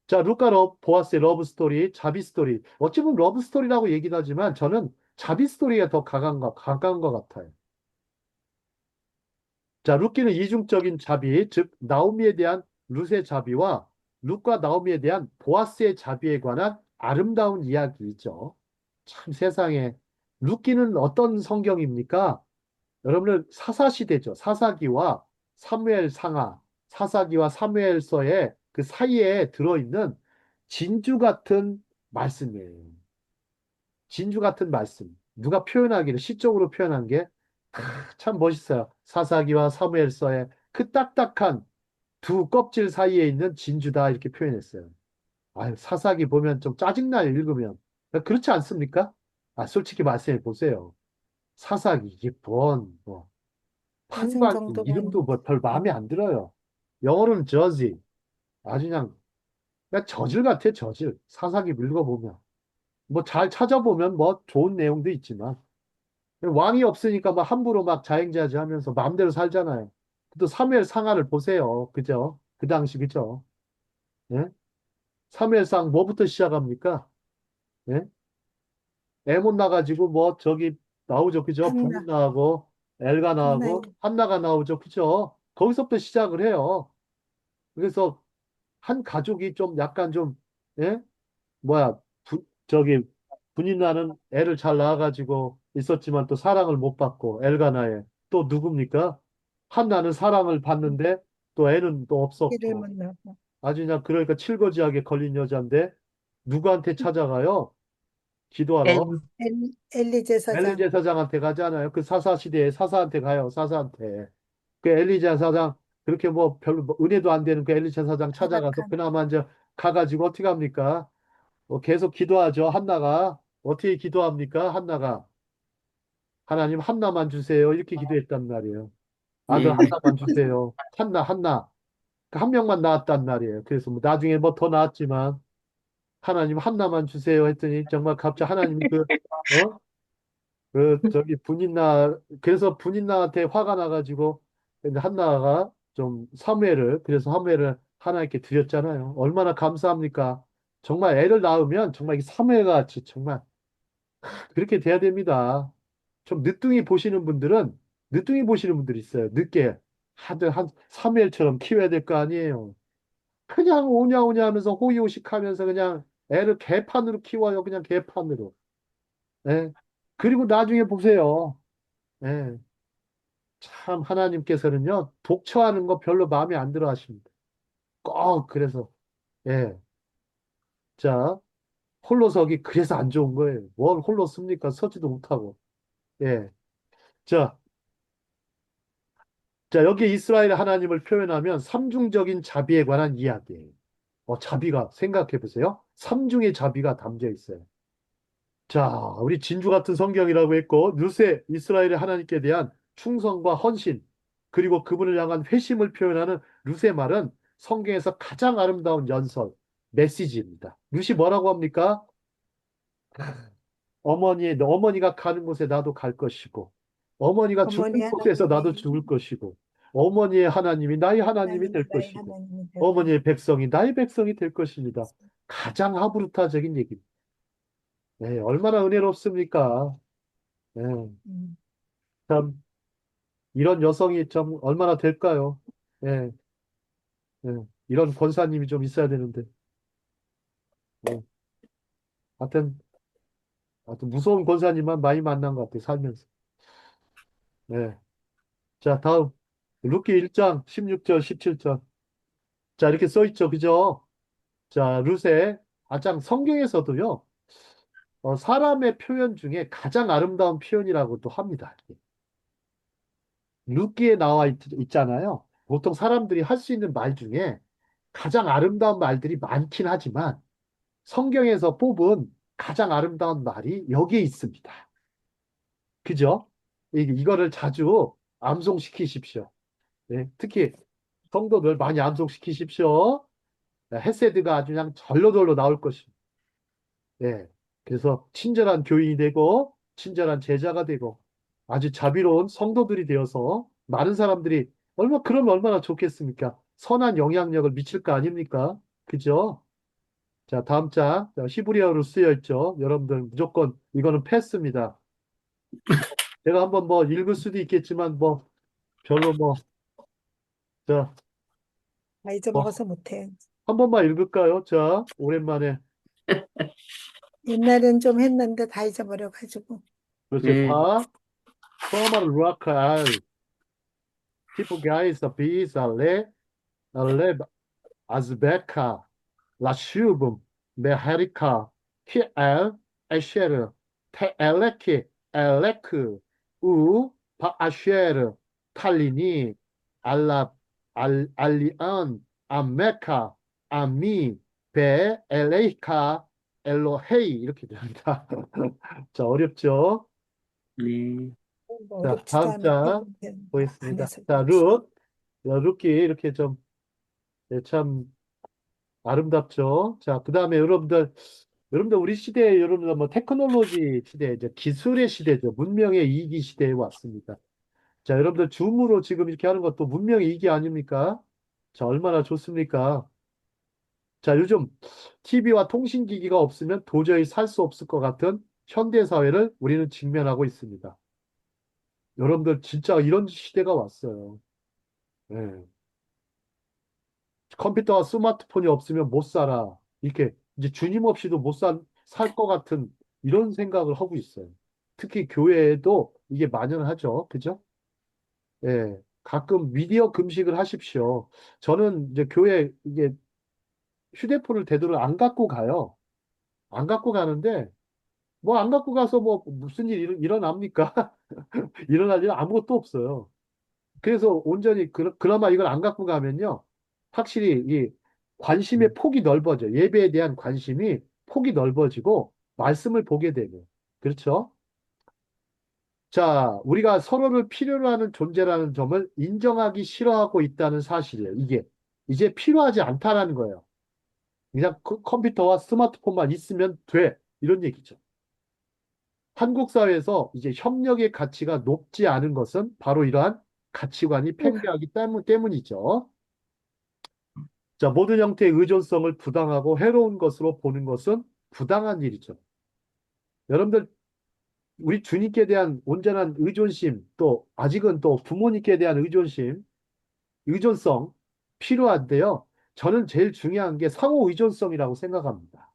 자, 루카 보아스의 러브 스토리, 자비 스토리. 어찌 보면 러브 스토리라고 얘기는 하지만 저는 자비 스토리가 더 가까운 것 같아요. 자, 루키는 이중적인 자비, 즉 나오미에 대한 룻의 자비와 룻과 나오미에 대한 보아스의 자비에 관한 아름다운 이야기이죠. 참 세상에 루키는 어떤 성경입니까? 여러분들 사사시대죠. 사사기와 사무엘 상하, 사사기와 사무엘서의 그 사이에 들어있는 진주 같은 말씀이에요. 진주 같은 말씀. 누가 표현하기를 시적으로 표현한 게 참 멋있어요. 사사기와 사무엘서의 그 딱딱한 두 껍질 사이에 있는 진주다 이렇게 표현했어요. 아유, 사사기 보면 좀 짜증나요, 읽으면. 그렇지 않습니까? 아, 솔직히 말씀해 보세요. 사사기, 기본, 뭐, 인생 판관, 정도가 이름도 아니고. 뭐 별 마음에 안 들어요. 영어로는 저지. 아주 그냥 저질 같아, 저질. 사사기 읽어보면. 뭐 잘 찾아보면 뭐 좋은 내용도 있지만. 왕이 없으니까 막 함부로 막 자행자지 하면서 마음대로 살잖아요. 또 사무엘 상하를 보세요. 그죠? 그 당시, 그죠? 예? 사무엘상 뭐부터 시작합니까? 예? 에못 나가지고 뭐 저기 나오죠. 그죠? 한나, 부인 나하고 엘가 한나요. 나오고 한나가 나오죠. 그죠? 거기서부터 시작을 해요. 그래서 한 가족이 좀 약간 좀, 예? 뭐야, 저기, 분이 나는 애를 잘 낳아가지고 있었지만 또 사랑을 못 받고, 엘가나에. 또 누굽니까? 한나는 사랑을 받는데 또 애는 또 길을 없었고. 못 나가. 아주 그냥 그러니까 칠거지하게 걸린 여자인데, 누구한테 찾아가요? 기도하러. 엘리 엘리 제사장. 제사장한테 가잖아요. 그 사사시대에 사사한테 가요. 사사한테. 그 엘리 제사장, 그렇게 뭐 별로 뭐 은혜도 안 되는 그 엘리 제사장 찾아가서 타락한. 그나마 이제 가가지고 어떻게 합니까? 계속 기도하죠. 한나가. 어떻게 기도합니까? 한나가. 하나님 한나만 주세요. 이렇게 기도했단 말이에요. 아들 네. 하나만 주세요. 한나. 그한 명만 낳았단 말이에요. 그래서 뭐 나중에 뭐 더 낳았지만 하나님 한나만 주세요 했더니 정말 갑자기 하나님이 어? 저기 그래서 분인나한테 화가 나가지고 근데 한나가 좀 그래서 사무엘을 하나님께 드렸잖아요. 얼마나 감사합니까? 정말 애를 낳으면 정말 이 사무엘같이 정말 그렇게 돼야 됩니다. 좀 늦둥이 보시는 분들이 있어요. 늦게 한 3일처럼 키워야 될 거 아니에요. 그냥 오냐 하면서 호의호식 하면서 그냥 애를 개판으로 키워요. 그냥 개판으로. 예. 그리고 나중에 보세요. 예. 참 하나님께서는요. 독처하는 거 별로 마음에 안 들어 하십니다. 꼭 그래서 예. 자, 홀로서기 그래서 안 좋은 거예요. 뭘 홀로 씁니까? 서지도 못하고. 예. 자, 자, 여기 이스라엘 하나님을 표현하면 삼중적인 자비에 관한 이야기예요. 자비가, 생각해 보세요. 삼중의 자비가 담겨 있어요. 자, 우리 진주 같은 성경이라고 했고, 누세 이스라엘의 하나님께 대한 충성과 헌신, 그리고 그분을 향한 회심을 표현하는 룻의 말은 성경에서 가장 아름다운 연설, 메시지입니다. 룻이 뭐라고 합니까? 어머니가 가는 곳에 나도 갈 것이고, 어머니가 어머니 죽는 곳에서 나도 하나님이 죽을 것이고, 어머니의 하나님이 나의 하나님이 하나님이 될 나의 것이고, 하나님이 되고. 어머니의 백성이 나의 백성이 될 것입니다. 가장 하브루타적인 얘기입니다. 네, 얼마나 은혜롭습니까? 네, 음. 참, 이런 여성이 참 얼마나 될까요? 네, 네, 이런 권사님이 좀 있어야 되는데. 네, 하여튼 무서운 권사님만 많이 만난 것 같아요, 살면서. 네. 자, 다음. 루키 1장 16절, 17절. 자, 이렇게 써 있죠. 그죠? 자, 룻의 가장 성경에서도요, 사람의 표현 중에 가장 아름다운 표현이라고도 합니다. 룻기에 나와 있잖아요. 보통 사람들이 할 수 있는 말 중에 가장 아름다운 말들이 많긴 하지만 성경에서 뽑은 가장 아름다운 말이 여기에 있습니다. 그죠? 이거를 자주 암송시키십시오. 네, 특히 성도들 많이 암송시키십시오. 헤세드가 아주 그냥 절로절로 나올 것입니다. 네, 그래서 친절한 교인이 되고 친절한 제자가 되고 아주 자비로운 성도들이 되어서 많은 사람들이 그러면 얼마나 좋겠습니까? 선한 영향력을 미칠 거 아닙니까? 그죠? 자, 다음 장. 자, 히브리어로 쓰여 있죠. 여러분들 무조건 이거는 패스입니다. 제가 한번 뭐 읽을 수도 있겠지만 뭐 별로 자, 다 뭐 잊어먹어서 못해. 한 번만 읽을까요? 자, 오랜만에. 옛날엔 좀 했는데 다 잊어버려가지고. 그렇죠. 네. 다 Como local tipo guys pizza le azbeca la shubum beherica ki el esher te eleki eleku u pa asher talini alla alian ameca ami be eleika 엘로헤이 이렇게 됩니다. 자, 어렵죠? 네. 뭐 자, 어렵지도 다음 않은데 장 뭐 보겠습니다. 안에서 자, 룻기 이렇게 좀, 예, 참 아름답죠. 자, 그 다음에 여러분들 우리 시대에 여러분들 뭐 테크놀로지 시대, 이제 기술의 시대죠. 문명의 이기 시대에 왔습니다. 자, 여러분들 줌으로 지금 이렇게 하는 것도 문명의 이기 아닙니까? 자, 얼마나 좋습니까? 자, 요즘 TV와 통신기기가 없으면 도저히 살 수 없을 것 같은 현대 사회를 우리는 직면하고 있습니다. 여러분들 진짜 이런 시대가 왔어요. 예. 컴퓨터와 스마트폰이 없으면 못 살아. 이렇게 이제 주님 없이도 못 살 것 같은 이런 생각을 하고 있어요. 특히 교회에도 이게 만연하죠. 그죠? 예. 가끔 미디어 금식을 하십시오. 저는 이제 교회 이게 휴대폰을 되도록 안 갖고 가요. 안 갖고 가는데 뭐 안 갖고 가서 뭐 무슨 일이 일어납니까? 일어날 일은 아무것도 없어요. 그래서 온전히 그나마 이걸 안 갖고 가면요. 확실히 이 관심의 폭이 넓어져. 예배에 대한 관심이 폭이 넓어지고 말씀을 보게 되고. 그렇죠? 자, 우리가 서로를 필요로 하는 존재라는 점을 인정하기 싫어하고 있다는 사실이에요. 이게 이제 필요하지 않다라는 거예요. 그냥 컴퓨터와 스마트폰만 있으면 돼. 이런 얘기죠. 한국 사회에서 이제 협력의 가치가 높지 않은 것은 바로 이러한 가치관이 팽배하기 때문이죠. 자, 모든 형태의 의존성을 부당하고 해로운 것으로 보는 것은 부당한 일이죠. 여러분들, 우리 주님께 대한 온전한 의존심, 또 아직은 또 부모님께 대한 의존심, 의존성 필요한데요. 저는 제일 중요한 게 상호 의존성이라고 생각합니다.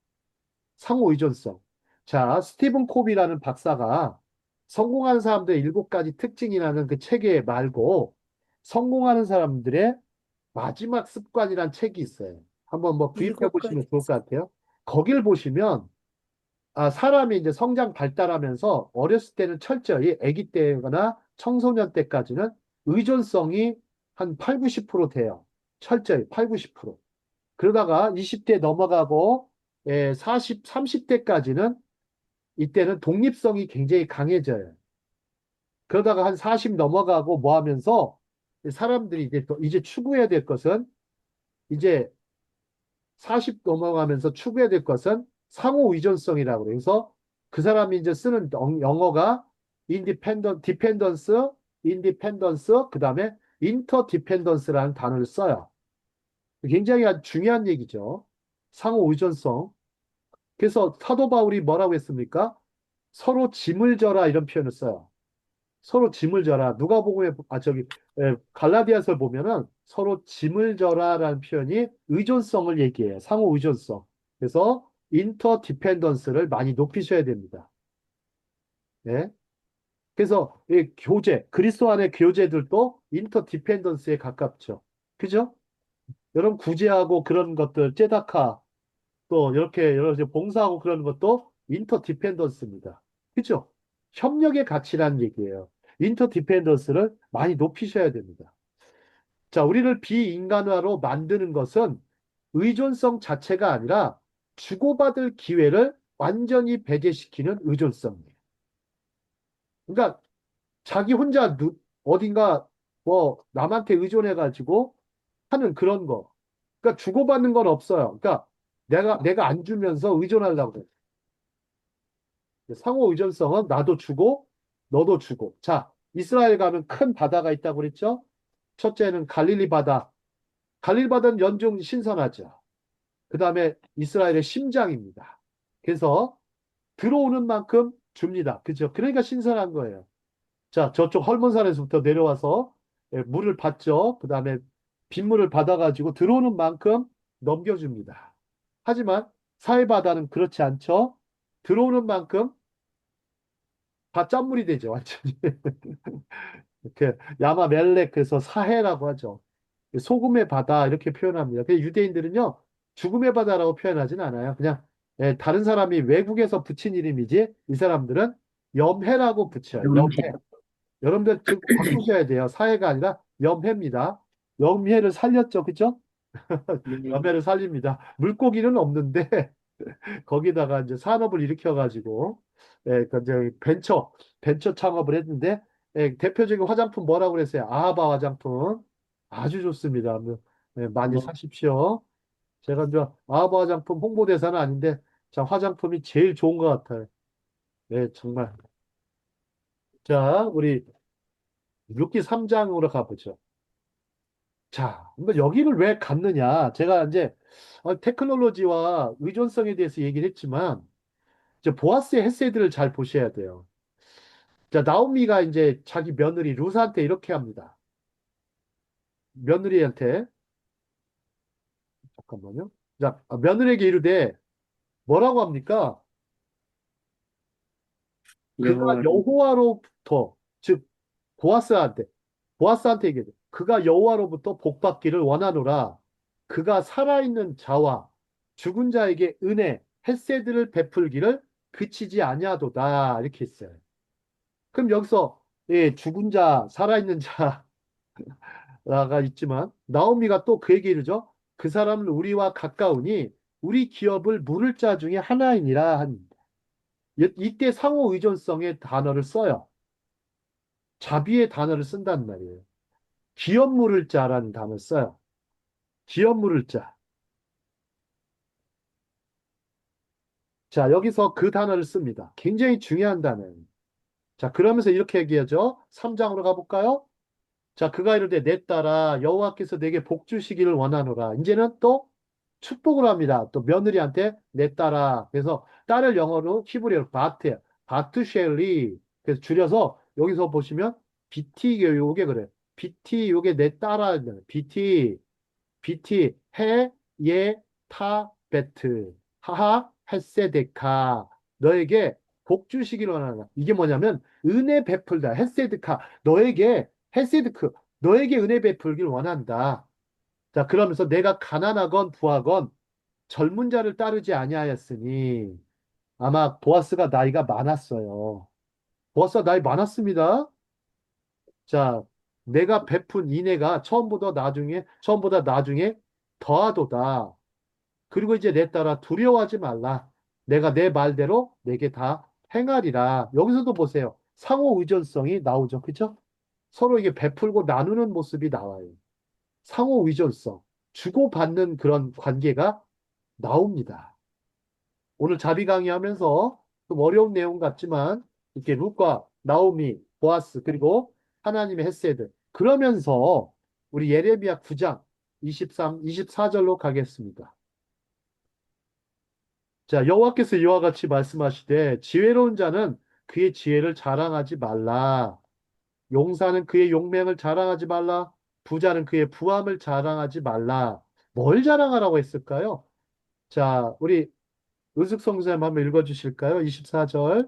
상호 의존성. 자, 스티븐 코비라는 박사가 성공하는 사람들의 7가지 특징이라는 그 책에 말고 성공하는 사람들의 마지막 습관이란 책이 있어요. 한번 뭐 구입해 일곱 보시면 가지. 좋을 것 같아요. 거길 보시면 사람이 이제 성장 발달하면서 어렸을 때는 철저히 아기 때거나 청소년 때까지는 의존성이 한 8, 90% 돼요. 철저히 8, 90%. 그러다가 20대 넘어가고 40, 30대까지는 이때는 독립성이 굉장히 강해져요. 그러다가 한 40 넘어가고 뭐 하면서 사람들이 이제 추구해야 될 것은 이제 40 넘어가면서 추구해야 될 것은 상호 의존성이라고 그래요. 그래서 그 사람이 이제 쓰는 영어가 인디펜던스, 그 다음에 인터디펜던스라는 단어를 써요. 굉장히 아주 중요한 얘기죠. 상호 의존성. 그래서 사도 바울이 뭐라고 했습니까? 서로 짐을 져라 이런 표현을 써요. 서로 짐을 져라. 누가복음에 갈라디아서 보면은 서로 짐을 져라라는 표현이 의존성을 얘기해요. 상호 의존성. 그래서 인터 디펜던스를 많이 높이셔야 됩니다. 네. 그래서 이 교제, 그리스도 안의 교제들도 인터 디펜던스에 가깝죠. 그죠? 여러분 구제하고 그런 것들, 제다카 또 이렇게 여러 가지 봉사하고 그러는 것도 인터디펜던스입니다. 그죠? 협력의 가치라는 얘기예요. 인터디펜던스를 많이 높이셔야 됩니다. 자, 우리를 비인간화로 만드는 것은 의존성 자체가 아니라 주고받을 기회를 완전히 배제시키는 의존성이에요. 그러니까 자기 혼자 어딘가 뭐 남한테 의존해가지고 하는 그런 거. 그러니까 주고받는 건 없어요. 그러니까 내가 안 주면서 의존하려고 그래. 상호 의존성은 나도 주고 너도 주고. 자, 이스라엘 가면 큰 바다가 있다고 그랬죠? 첫째는 갈릴리 바다. 갈릴리 바다는 연중 신선하죠. 그 다음에 이스라엘의 심장입니다. 그래서 들어오는 만큼 줍니다. 그죠? 그러니까 신선한 거예요. 자, 저쪽 헐몬산에서부터 내려와서 물을 받죠. 그 다음에 빗물을 받아가지고 들어오는 만큼 넘겨줍니다. 하지만 사해바다는 그렇지 않죠. 들어오는 만큼 다 짠물이 되죠. 완전히. 이렇게 야마멜렉 그래서 사해라고 하죠. 소금의 바다 이렇게 표현합니다. 근데 유대인들은요 죽음의 바다라고 표현하진 않아요. 그냥 다른 사람이 외국에서 붙인 이름이지 이 사람들은 염해라고 붙여요. 염해. 여러분들 즉 바꾸셔야 돼요. 사해가 아니라 염해입니다. 염해를 살렸죠, 그죠? 네. 염해를 살립니다. 물고기는 없는데 거기다가 이제 산업을 일으켜가지고 그 이제 벤처 창업을 했는데 대표적인 화장품 뭐라고 그랬어요? 아하바 화장품 아주 좋습니다. 많이 뭐, 사십시오. 제가 이제 아하바 화장품 홍보대사는 아닌데 참 화장품이 제일 좋은 것 같아요. 네, 정말. 자, 우리 6기 3장으로 가보죠. 자, 근데 여기를 왜 갔느냐? 제가 이제 테크놀로지와 의존성에 대해서 얘기를 했지만 이제 보아스의 헤세드를 잘 보셔야 돼요. 자, 나오미가 이제 자기 며느리 루스한테 이렇게 합니다. 며느리한테 잠깐만요. 자, 며느리에게 이르되 뭐라고 합니까? 그가 여호와를 여호와로부터 즉 보아스한테 보아스한테 얘기해. 그가 여호와로부터 복받기를 원하노라. 그가 살아있는 자와 죽은 자에게 은혜, 헷세드를 베풀기를 그치지 아니하도다. 이렇게 했어요. 그럼 여기서 죽은 자, 살아있는 자가 있지만 나오미가 또 그에게 이르죠. 그 사람은 우리와 가까우니 우리 기업을 물을 자 중에 하나이니라 합니다. 이때 상호 의존성의 단어를 써요. 자비의 단어를 쓴단 말이에요. 기업 물을 자라는 단어를 써요. 기업 물을 자. 자, 여기서 그 단어를 씁니다. 굉장히 중요한 단어예요. 자, 그러면서 이렇게 얘기하죠. 3장으로 가볼까요? 자, 그가 이르되 내 딸아 여호와께서 내게 복 주시기를 원하노라. 이제는 또 축복을 합니다. 또 며느리한테 내 딸아. 그래서 딸을 영어로 히브리어로 바트쉘리. 그래서 줄여서 여기서 보시면 BT 요게 그래. BT 요게 내 딸아. BT 해, 예, 타, 베트. 하하, 햇세데카. 너에게 복 주시기를 원하노라. 이게 뭐냐면 은혜 베풀다. 햇세드카. 너에게 은혜 베풀길 원한다. 자, 그러면서 내가 가난하건 부하건 젊은 자를 따르지 아니하였으니 아마 보아스가 나이가 많았어요. 보아스가 나이 많았습니다. 자, 내가 베푼 인애가 처음보다 나중에 더하도다. 그리고 이제 내 딸아 두려워하지 말라. 내가 내 말대로 내게 다 행하리라. 여기서도 보세요. 상호 의존성이 나오죠. 그죠? 서로 이게 베풀고 나누는 모습이 나와요. 상호 의존성, 주고받는 그런 관계가 나옵니다. 오늘 자비 강의하면서 좀 어려운 내용 같지만 이렇게 룻과 나오미, 보아스 그리고 하나님의 헤세드 그러면서 우리 예레미야 9장 24절로 가겠습니다. 자, 여호와께서 이와 같이 말씀하시되 지혜로운 자는 그의 지혜를 자랑하지 말라. 용사는 그의 용맹을 자랑하지 말라. 부자는 그의 부함을 자랑하지 말라. 뭘 자랑하라고 했을까요? 자, 우리 은숙 선생님 한번 읽어주실까요? 24절.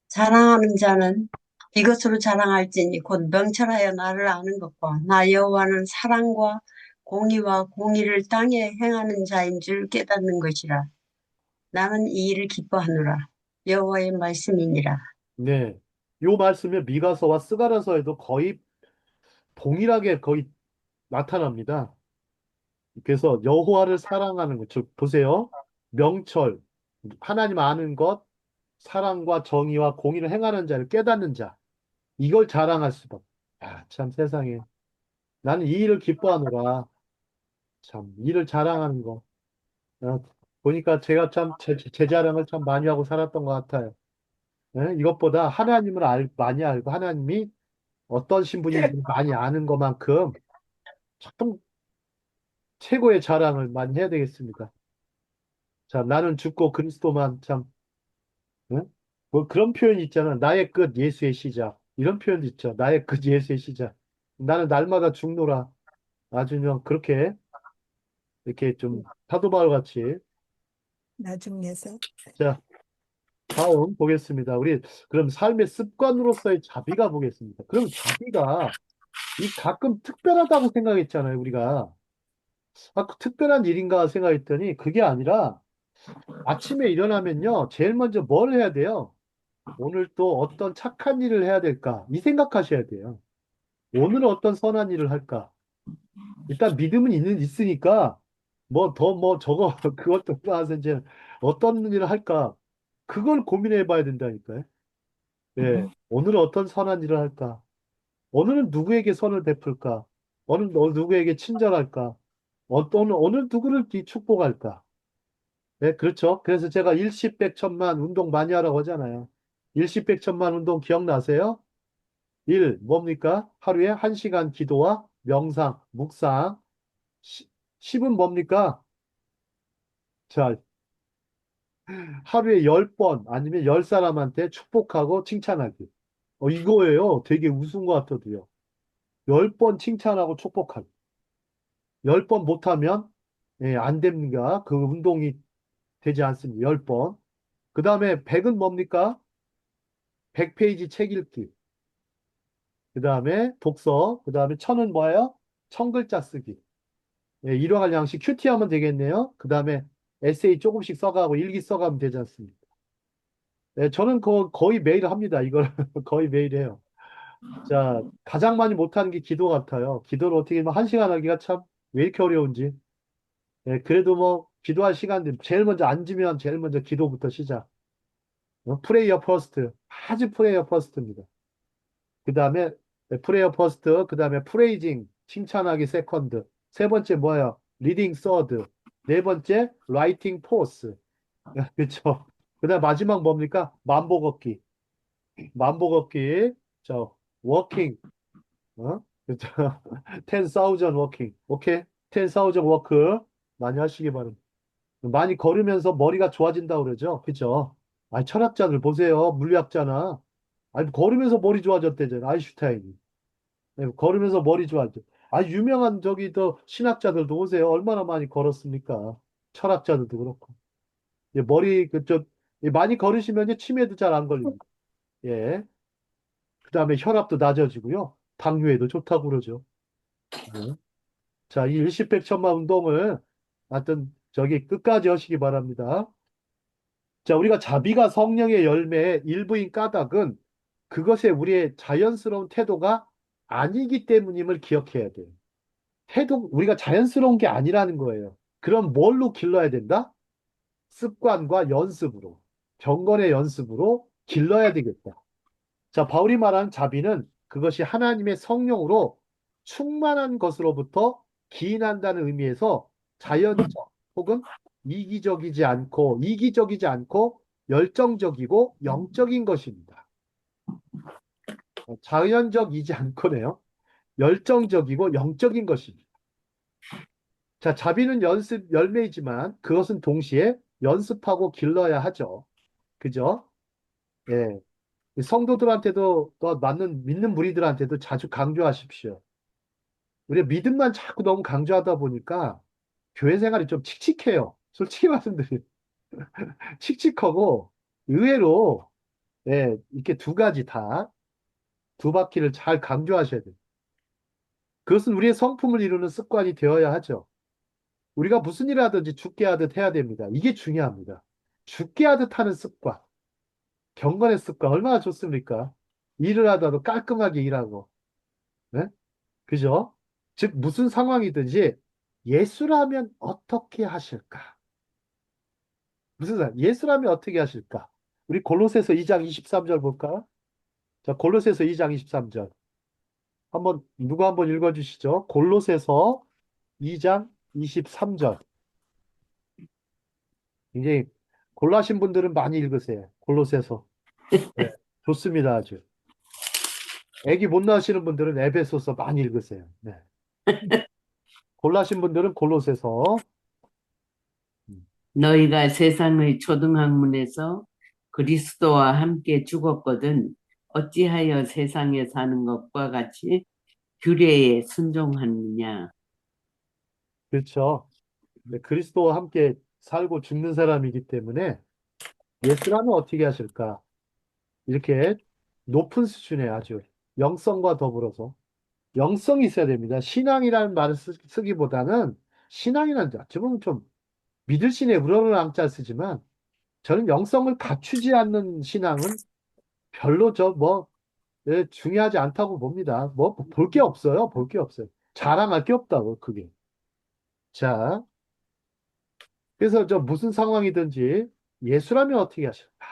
자랑하는 자는 이것으로 자랑할지니 곧 명철하여 나를 아는 것과 나 여호와는 사랑과 공의와 공의를 땅에 행하는 자인 줄 깨닫는 것이라. 나는 이 일을 기뻐하노라. 여호와의 말씀이니라. 네. 요 말씀이 미가서와 스가랴서에도 거의 동일하게 거의 나타납니다. 그래서 여호와를 사랑하는 것, 즉 보세요. 명철, 하나님 아는 것, 사랑과 정의와 공의를 행하는 자를 깨닫는 자, 이걸 자랑할 수밖에. 야, 참 세상에. 나는 이 일을 기뻐하노라. 참, 이 일을 자랑하는 거. 어, 보니까 제가 참 제 자랑을 참 많이 하고 살았던 것 같아요. 예? 이것보다 하나님을 많이 알고 하나님이 어떤 신분인지 많이 아는 것만큼 참 최고의 자랑을 많이 해야 되겠습니다. 자, 나는 죽고 그리스도만 참, 응? 뭐 그런 표현이 있잖아. 나의 끝 예수의 시작. 이런 표현도 있죠. 나의 끝 예수의 시작. 나는 날마다 죽노라. 아주 그냥 그렇게 이렇게 좀 사도 바울 같이. 나중에서. 자, 다음 보겠습니다. 우리 그럼 삶의 습관으로서의 자비가 보겠습니다. 그럼 자비가 이 가끔 특별하다고 생각했잖아요, 우리가. 아, 그 특별한 일인가 생각했더니 그게 아니라 아침에 일어나면요, 제일 먼저 뭘 해야 돼요? 오늘 또 어떤 착한 일을 해야 될까? 이 생각하셔야 돼요. 오늘은 어떤 선한 일을 할까? 일단 믿음은 있으니까 뭐 더 뭐 저거 그것도 떠나서 이제 어떤 일을 할까? 그걸 고민해 봐야 된다니까요. 예. 오늘은 어떤 선한 일을 할까? 오늘은 누구에게 선을 베풀까? 누구에게 친절할까? 어느 누구를 축복할까? 네, 그렇죠. 그래서 제가 일십백천만 운동 많이 하라고 하잖아요. 일십백천만 운동 기억나세요? 1, 뭡니까? 하루에 1시간 기도와 명상, 묵상. 10은 뭡니까? 자, 하루에 10번 아니면 10사람한테 축복하고 칭찬하기. 이거예요. 되게 우스운 것 같아도요. 10번 칭찬하고 축복하기. 10번 못하면, 예, 안 됩니다. 그 운동이 되지 않습니다. 10번. 그 다음에 100은 뭡니까? 100페이지 책 읽기. 그 다음에 독서. 그 다음에 1000은 뭐예요? 1000글자 쓰기. 예, 일용할 양식 큐티 하면 되겠네요. 그 다음에 에세이 조금씩 써가고 일기 써가면 되지 않습니까? 예, 저는 거의 매일 합니다. 이걸 거의 매일 해요. 자, 가장 많이 못하는 게 기도 같아요. 기도를 어떻게 하면 1시간 하기가 참 왜 이렇게 어려운지. 예, 그래도 뭐 기도할 시간들 제일 먼저 앉으면 제일 먼저 기도부터 시작. 프레이어 퍼스트. 아주 프레이어 퍼스트입니다. 그 다음에 프레이어 퍼스트, 그 다음에 프레이징, 칭찬하기 세컨드. 세 번째 뭐예요? 리딩 서드. 네 번째 라이팅 포스. 그렇죠. 그 다음 마지막 뭡니까? 만보 걷기. 만보 걷기. 저 워킹. 그렇죠. 10,000 워킹. 오케이? 10,000 워크 많이 하시기 바랍니다. 많이 걸으면서 머리가 좋아진다고 그러죠. 그죠? 아, 철학자들 보세요. 물리학자나. 아니, 걸으면서 머리 좋아졌대잖아. 아인슈타인이. 네, 걸으면서 머리 좋아져. 아, 유명한 저기 또 신학자들도 오세요. 얼마나 많이 걸었습니까? 철학자들도 그렇고. 예, 많이 걸으시면 이제 치매도 잘 안 걸립니다. 예. 그 다음에 혈압도 낮아지고요. 당뇨에도 좋다고 그러죠. 네. 자, 이 일시백천만 운동을 하여튼 저기 끝까지 하시기 바랍니다. 자, 우리가 자비가 성령의 열매의 일부인 까닭은 그것에 우리의 자연스러운 태도가 아니기 때문임을 기억해야 돼요. 우리가 자연스러운 게 아니라는 거예요. 그럼 뭘로 길러야 된다? 습관과 연습으로, 경건의 연습으로 길러야 되겠다. 자, 바울이 말한 자비는 그것이 하나님의 성령으로 충만한 것으로부터 기인한다는 의미에서 자연적 혹은 이기적이지 않고 열정적이고 영적인 것입니다. 자연적이지 않고네요. 열정적이고 영적인 것입니다. 자, 자비는 열매이지만 그것은 동시에 연습하고 길러야 하죠. 그죠? 예. 성도들한테도 또 믿는 무리들한테도 자주 강조하십시오. 우리 믿음만 자꾸 너무 강조하다 보니까 교회 생활이 좀 칙칙해요. 솔직히 말씀드리면 칙칙하고 의외로 예, 이렇게 두 가지 다 두 바퀴를 잘 강조하셔야 돼요. 그것은 우리의 성품을 이루는 습관이 되어야 하죠. 우리가 무슨 일을 하든지 죽게 하듯 해야 됩니다. 이게 중요합니다. 죽게 하듯 하는 습관, 경건의 습관 얼마나 좋습니까? 일을 하다도 깔끔하게 일하고, 네? 그죠? 즉 무슨 상황이든지 예수라면 어떻게 하실까? 예수라면 어떻게 하실까? 우리 골로새서 2장 23절 볼까요? 자, 골로새서 2장 23절. 누가 한번 읽어주시죠? 골로새서 2장 23절. 굉장히 골라신 분들은 많이 읽으세요. 골로새서. 네, 좋습니다, 아주. 애기 못 낳으시는 분들은 에베소서 많이 읽으세요. 네. 골라신 분들은 골로새서. 너희가 세상의 초등학문에서 그리스도와 함께 죽었거든 어찌하여 세상에 사는 것과 같이 규례에 순종하느냐. 그렇죠. 네, 그리스도와 함께 살고 죽는 사람이기 때문에 예수라면 어떻게 하실까? 이렇게 높은 수준의 아주 영성과 더불어서 영성이 있어야 됩니다. 신앙이라는 말을 쓰기보다는 신앙이라는 지금 좀 믿으시네 우러러 앙자 쓰지만 저는 영성을 갖추지 않는 신앙은 별로 중요하지 않다고 봅니다. 뭐 볼 게 없어요. 볼 게 없어요. 자랑할 게 없다고 그게. 자, 그래서 무슨 상황이든지 예수라면 어떻게 하실까?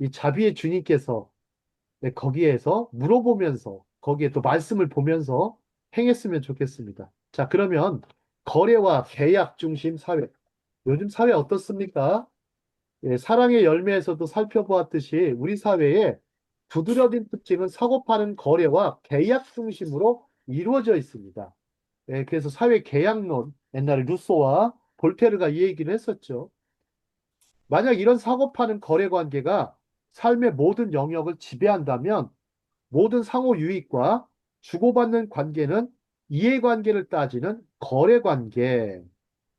이 자비의 주님께서 네, 거기에서 물어보면서 거기에 또 말씀을 보면서 행했으면 좋겠습니다. 자, 그러면 거래와 계약 중심 사회. 요즘 사회 어떻습니까? 예, 사랑의 열매에서도 살펴보았듯이 우리 사회에 두드러진 특징은 사고 파는 거래와 계약 중심으로 이루어져 있습니다. 예, 그래서 사회 계약론, 옛날에 루소와 볼테르가 이 얘기를 했었죠. 만약 이런 사고 파는 거래 관계가 삶의 모든 영역을 지배한다면 모든 상호 유익과 주고받는 관계는 이해관계를 따지는 거래관계,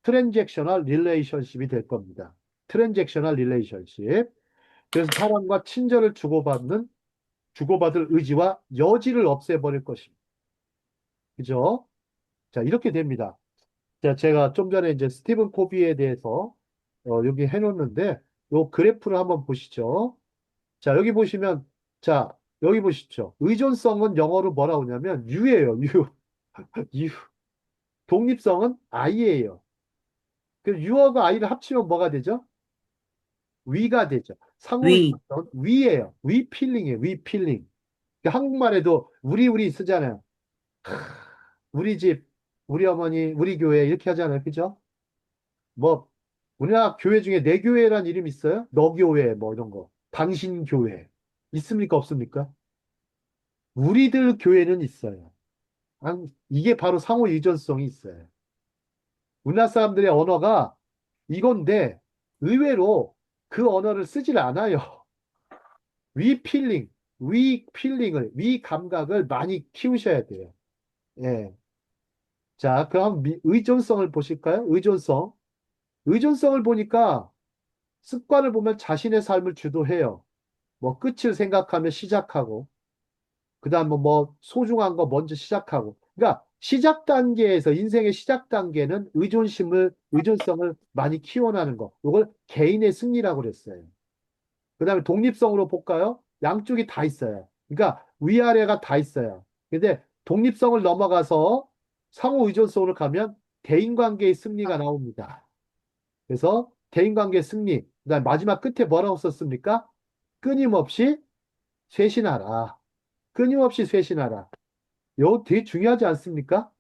트랜잭셔널 릴레이션십이 될 겁니다. 트랜잭셔널 릴레이션십. 그래서 사람과 친절을 주고받을 의지와 여지를 없애버릴 것입니다. 그죠? 자, 이렇게 됩니다. 자, 제가 좀 전에 이제 스티븐 코비에 대해서 여기 해놓는데 요 그래프를 한번 보시죠. 자, 여기 보시면 자, 여기 보시죠. 의존성은 영어로 뭐라고 하냐면 유예요. 유. 유. 독립성은 I예요. 그 유어가 I를 합치면 뭐가 되죠? 위가 되죠. 상호 위, 위예요. 위 필링이에요. 위 필링. 한국말에도 우리 쓰잖아요. 우리 집, 우리 어머니, 우리 교회 이렇게 하잖아요. 그죠? 뭐 우리나라 교회 중에 내 교회란 이름 있어요? 너 교회 뭐 이런 거. 당신 교회. 있습니까? 없습니까? 우리들 교회는 있어요. 이게 바로 상호 유전성이 있어요. 우리나라 사람들의 언어가 이건데 의외로 그 언어를 쓰질 않아요. 위 감각을 많이 키우셔야 돼요. 예. 자, 그럼 의존성을 보실까요? 의존성. 의존성을 보니까 습관을 보면 자신의 삶을 주도해요. 뭐 끝을 생각하며 시작하고, 그 다음 뭐 소중한 거 먼저 시작하고. 그러니까 시작 단계에서 인생의 시작 단계는 의존성을 많이 키워나는 거. 이걸 개인의 승리라고 그랬어요. 그 다음에 독립성으로 볼까요? 양쪽이 다 있어요. 그러니까 위아래가 다 있어요. 근데 독립성을 넘어가서 상호 의존성으로 가면 대인관계의 승리가 나옵니다. 그래서 대인관계의 승리. 그다음 마지막 끝에 뭐라고 썼습니까? 끊임없이 쇄신하라. 끊임없이 쇄신하라. 이거 되게 중요하지 않습니까?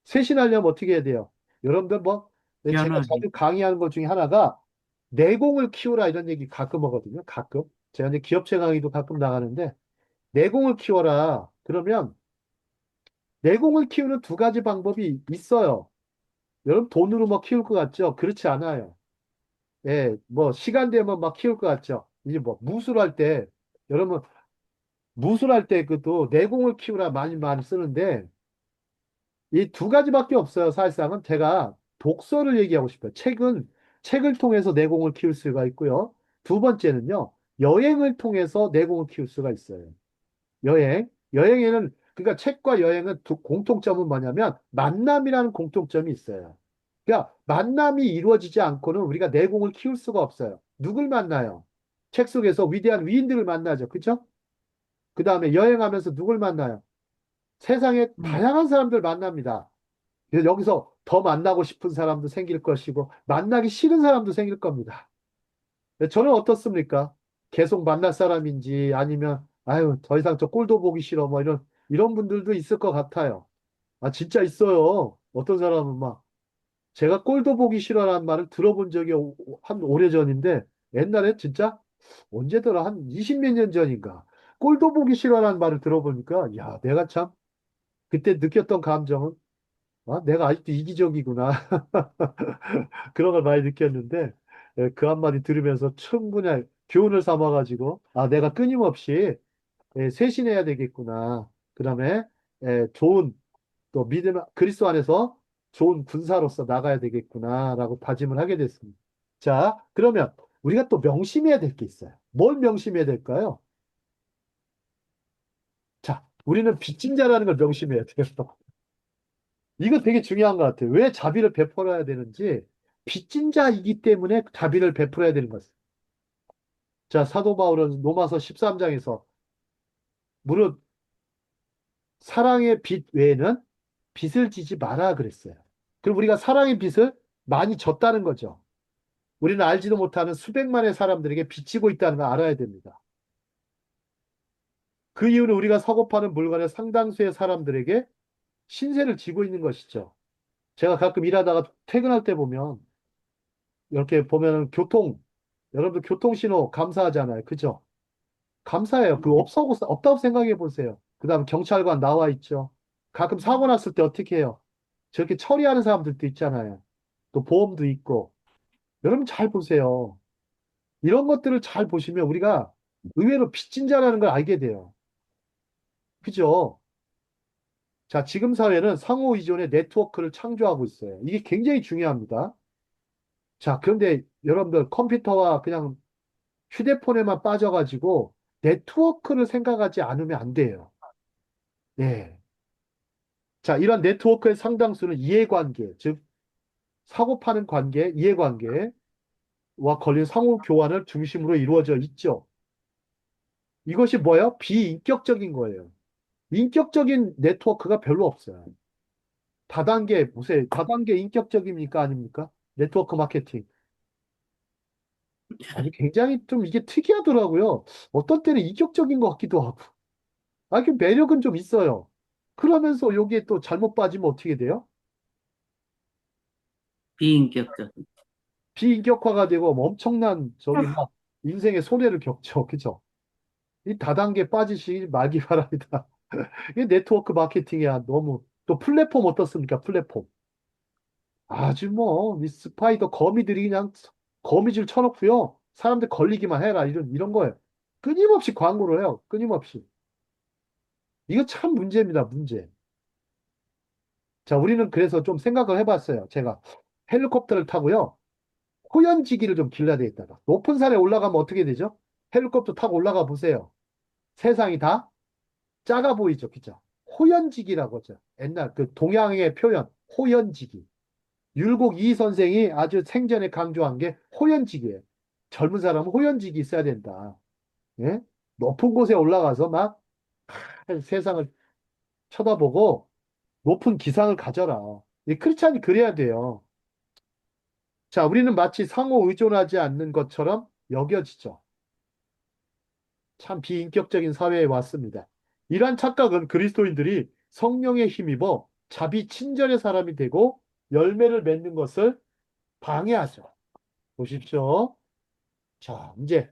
쇄신하려면 어떻게 해야 돼요? 여러분들 제가 변화기. 자주 강의하는 것 중에 하나가 내공을 키워라 이런 얘기 가끔 하거든요. 가끔. 제가 이제 기업체 강의도 가끔 나가는데 내공을 키워라. 그러면 내공을 키우는 두 가지 방법이 있어요. 여러분 돈으로 뭐 키울 것 같죠? 그렇지 않아요. 예, 뭐 시간 되면 막 키울 것 같죠? 이제 뭐 무술할 때 여러분 무술할 때 그도 내공을 키우라 많이 많이 쓰는데 이 두 가지밖에 없어요. 사실상은 제가 독서를 얘기하고 싶어요. 책을 통해서 내공을 키울 수가 있고요. 두 번째는요, 여행을 통해서 내공을 키울 수가 있어요. 여행에는, 그러니까 책과 여행은 공통점은 뭐냐면 만남이라는 공통점이 있어요. 그러니까 만남이 이루어지지 않고는 우리가 내공을 키울 수가 없어요. 누굴 만나요? 책 속에서 위대한 위인들을 만나죠. 그죠? 그 다음에 여행하면서 누굴 만나요? 세상에 음, 다양한 사람들 만납니다. 그래서 여기서 더 만나고 싶은 사람도 생길 것이고, 만나기 싫은 사람도 생길 겁니다. 저는 어떻습니까? 계속 만날 사람인지 아니면, 아유, 더 이상 저 꼴도 보기 싫어. 뭐 이런 분들도 있을 것 같아요. 아, 진짜 있어요. 어떤 사람은 막, 제가 꼴도 보기 싫어라는 말을 들어본 적이 한 오래전인데, 옛날에 진짜 언제더라? 한 20 몇 년 전인가. 꼴도 보기 싫어라는 말을 들어보니까, 야, 내가 참, 그때 느꼈던 감정은, 아, 내가 아직도 이기적이구나. 그런 걸 많이 느꼈는데, 그 한마디 들으면서 충분히 교훈을 삼아가지고, 아, 내가 끊임없이 쇄신해야 되겠구나. 그 다음에 좋은, 또 믿음, 그리스도 안에서 좋은 군사로서 나가야 되겠구나라고 다짐을 하게 됐습니다. 자, 그러면 우리가 또 명심해야 될 게 있어요. 뭘 명심해야 될까요? 자, 우리는 빚진 자라는 걸 명심해야 돼요. 이거 되게 중요한 것 같아요. 왜 자비를 베풀어야 되는지, 빚진 자이기 때문에 자비를 베풀어야 되는 것입니다. 자, 사도 바울은 로마서 13장에서 무릇 사랑의 빚 외에는 빚을 지지 마라 그랬어요. 그럼 우리가 사랑의 빚을 많이 졌다는 거죠. 우리는 알지도 못하는 수백만의 사람들에게 빚지고 있다는 걸 알아야 됩니다. 그 이유는 우리가 사고 파는 물건의 상당수의 사람들에게 신세를 지고 있는 것이죠. 제가 가끔 일하다가 퇴근할 때 보면, 이렇게 보면 여러분들 교통신호 감사하잖아요. 그죠? 감사해요. 그 없다고 생각해 보세요. 그 다음 경찰관 나와 있죠. 가끔 사고 났을 때 어떻게 해요? 저렇게 처리하는 사람들도 있잖아요. 또 보험도 있고. 여러분 잘 보세요. 이런 것들을 잘 보시면 우리가 의외로 빚진 자라는 걸 알게 돼요. 그죠? 자, 지금 사회는 상호 의존의 네트워크를 창조하고 있어요. 이게 굉장히 중요합니다. 자, 그런데 여러분들 컴퓨터와 그냥 휴대폰에만 빠져가지고 네트워크를 생각하지 않으면 안 돼요. 예. 자, 이런 네트워크의 상당수는 이해관계, 즉, 사고 파는 관계, 이해관계와 걸린 상호 교환을 중심으로 이루어져 있죠. 이것이 뭐예요? 비인격적인 거예요. 인격적인 네트워크가 별로 없어요. 다단계, 보세요. 다단계 인격적입니까? 아닙니까? 네트워크 마케팅. 아니, 굉장히 좀 이게 특이하더라고요. 어떤 때는 인격적인 것 같기도 하고. 아, 그 매력은 좀 있어요. 그러면서 여기에 또 잘못 빠지면 어떻게 돼요? 비인격적. 비인격화가 되고 뭐 엄청난 저기 막 인생의 손해를 겪죠. 그죠? 이 다단계 빠지시기 말기 바랍니다. 이게 네트워크 마케팅이야. 너무. 또 플랫폼 어떻습니까? 플랫폼. 아주 뭐, 이 스파이더 거미들이 그냥 거미줄 쳐놓고요. 사람들 걸리기만 해라. 이런 거예요. 끊임없이 광고를 해요. 끊임없이. 이거 참 문제입니다. 문제. 자, 우리는 그래서 좀 생각을 해봤어요. 제가 헬리콥터를 타고요. 호연지기를 좀 길러야 되겠다. 높은 산에 올라가면 어떻게 되죠? 헬리콥터 타고 올라가 보세요. 세상이 다 작아 보이죠. 그죠? 호연지기라고 하죠. 옛날 그 동양의 표현, 호연지기. 율곡 이 선생이 아주 생전에 강조한 게 호연지기예요. 젊은 사람은 호연지기 있어야 된다. 예? 높은 곳에 올라가서 막 세상을 쳐다보고 높은 기상을 가져라. 이 크리스찬이 그래야 돼요. 자, 우리는 마치 상호 의존하지 않는 것처럼 여겨지죠. 참 비인격적인 사회에 왔습니다. 이러한 착각은 그리스도인들이 성령에 힘입어 자비 친절의 사람이 되고 열매를 맺는 것을 방해하죠. 보십시오. 자, 이제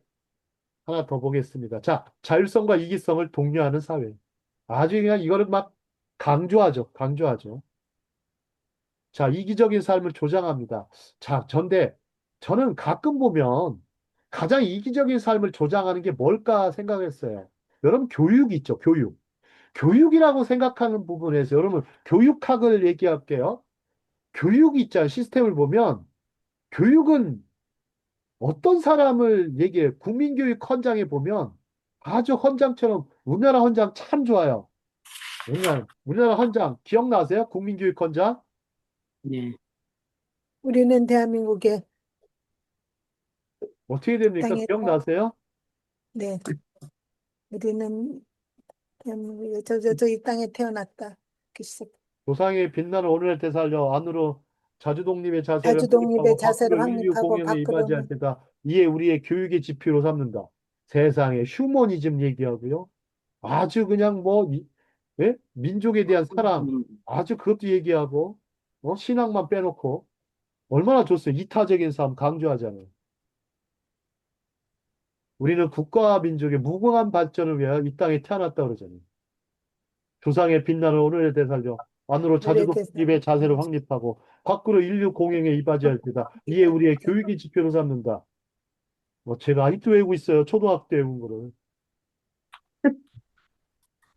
하나 더 보겠습니다. 자, 자율성과 이기성을 독려하는 사회. 아주 그냥 이거를 막 강조하죠. 강조하죠. 자, 이기적인 삶을 조장합니다. 자, 전데 저는 가끔 보면 가장 이기적인 삶을 조장하는 게 뭘까 생각했어요. 여러분, 교육이 있죠. 교육. 교육이라고 생각하는 부분에서 여러분, 교육학을 얘기할게요. 교육이 있잖아요. 시스템을 보면 교육은 어떤 사람을 얘기해 국민교육 헌장에 보면 아주 헌장처럼 우리나라 헌장 참 좋아요. 우리나라 헌장 기억나세요? 국민교육 헌장? 네. 우리는 대한민국의 어떻게 됩니까? 땅에, 기억나세요? 네, 우리는 대한민국의 이 땅에 태어났다. 글쎄, 조상의 빛나는 오늘의 태살려 안으로 자주독립의 자세를 자주독립의 확립하고 자세를 밖으로 인류 확립하고 공영에 이바지할 밖으로는 때다. 이에 우리의 교육의 지표로 삼는다. 세상에 휴머니즘 얘기하고요. 아주 그냥 뭐 예? 민족에 대한 사랑 음, 아주 그것도 얘기하고 신앙만 빼놓고 얼마나 좋어요. 이타적인 삶 강조하잖아요. 우리는 국가와 민족의 무궁한 발전을 위하여 이 땅에 태어났다 그러잖아요. 조상의 빛나는 오늘의 대살려 안으로 오늘의 대상. 자주독립의 자세를 확립하고 밖으로 인류 공영에 이바지할 때다. 이에 우리의 교육의 지표로 삼는다. 뭐 제가 아직도 외우고 있어요. 초등학교 때 외운 거를.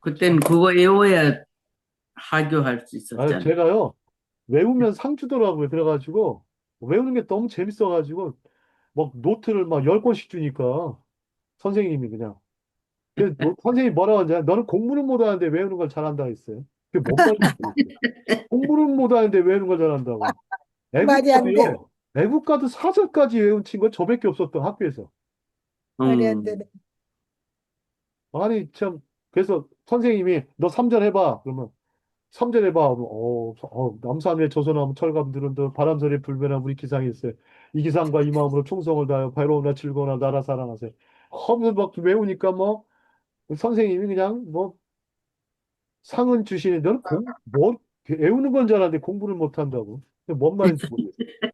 그땐 그거 외워야 하교할 수 아, 있었잖아. 제가요 외우면 상 주더라고요. 그래가지고 외우는 게 너무 재밌어가지고 막 노트를 막 10권씩 주니까 선생님이 그냥 선생님이 뭐라고 하냐 너는 공부는 못하는데 외우는 걸 잘한다 했어요. 그게 뭔 말인지 모르겠어요. 공부는 못하는데 외우는 걸 잘한다고. 말이 안 돼. 애국가도요. 애국가도 사절까지 외운 친구가 저밖에 없었던 학교에서. 말이 안 음, 되네. 아니 참 그래서 선생님이 너 3절 해봐. 그러면 3절 해봐. 그러면 남산의 조선함 철감들은 바람소리 불변함 우리 기상이 있어요. 이 기상과 이 마음으로 충성을 다하여 바로우나 즐거우나 나라 사랑하세요. 하면서 막 외우니까 뭐 선생님이 그냥 뭐 상은 주시는데 너는 뭐 외우는 건 잘하는데 공부를 못한다고. 뭔 말인지 모르겠어요.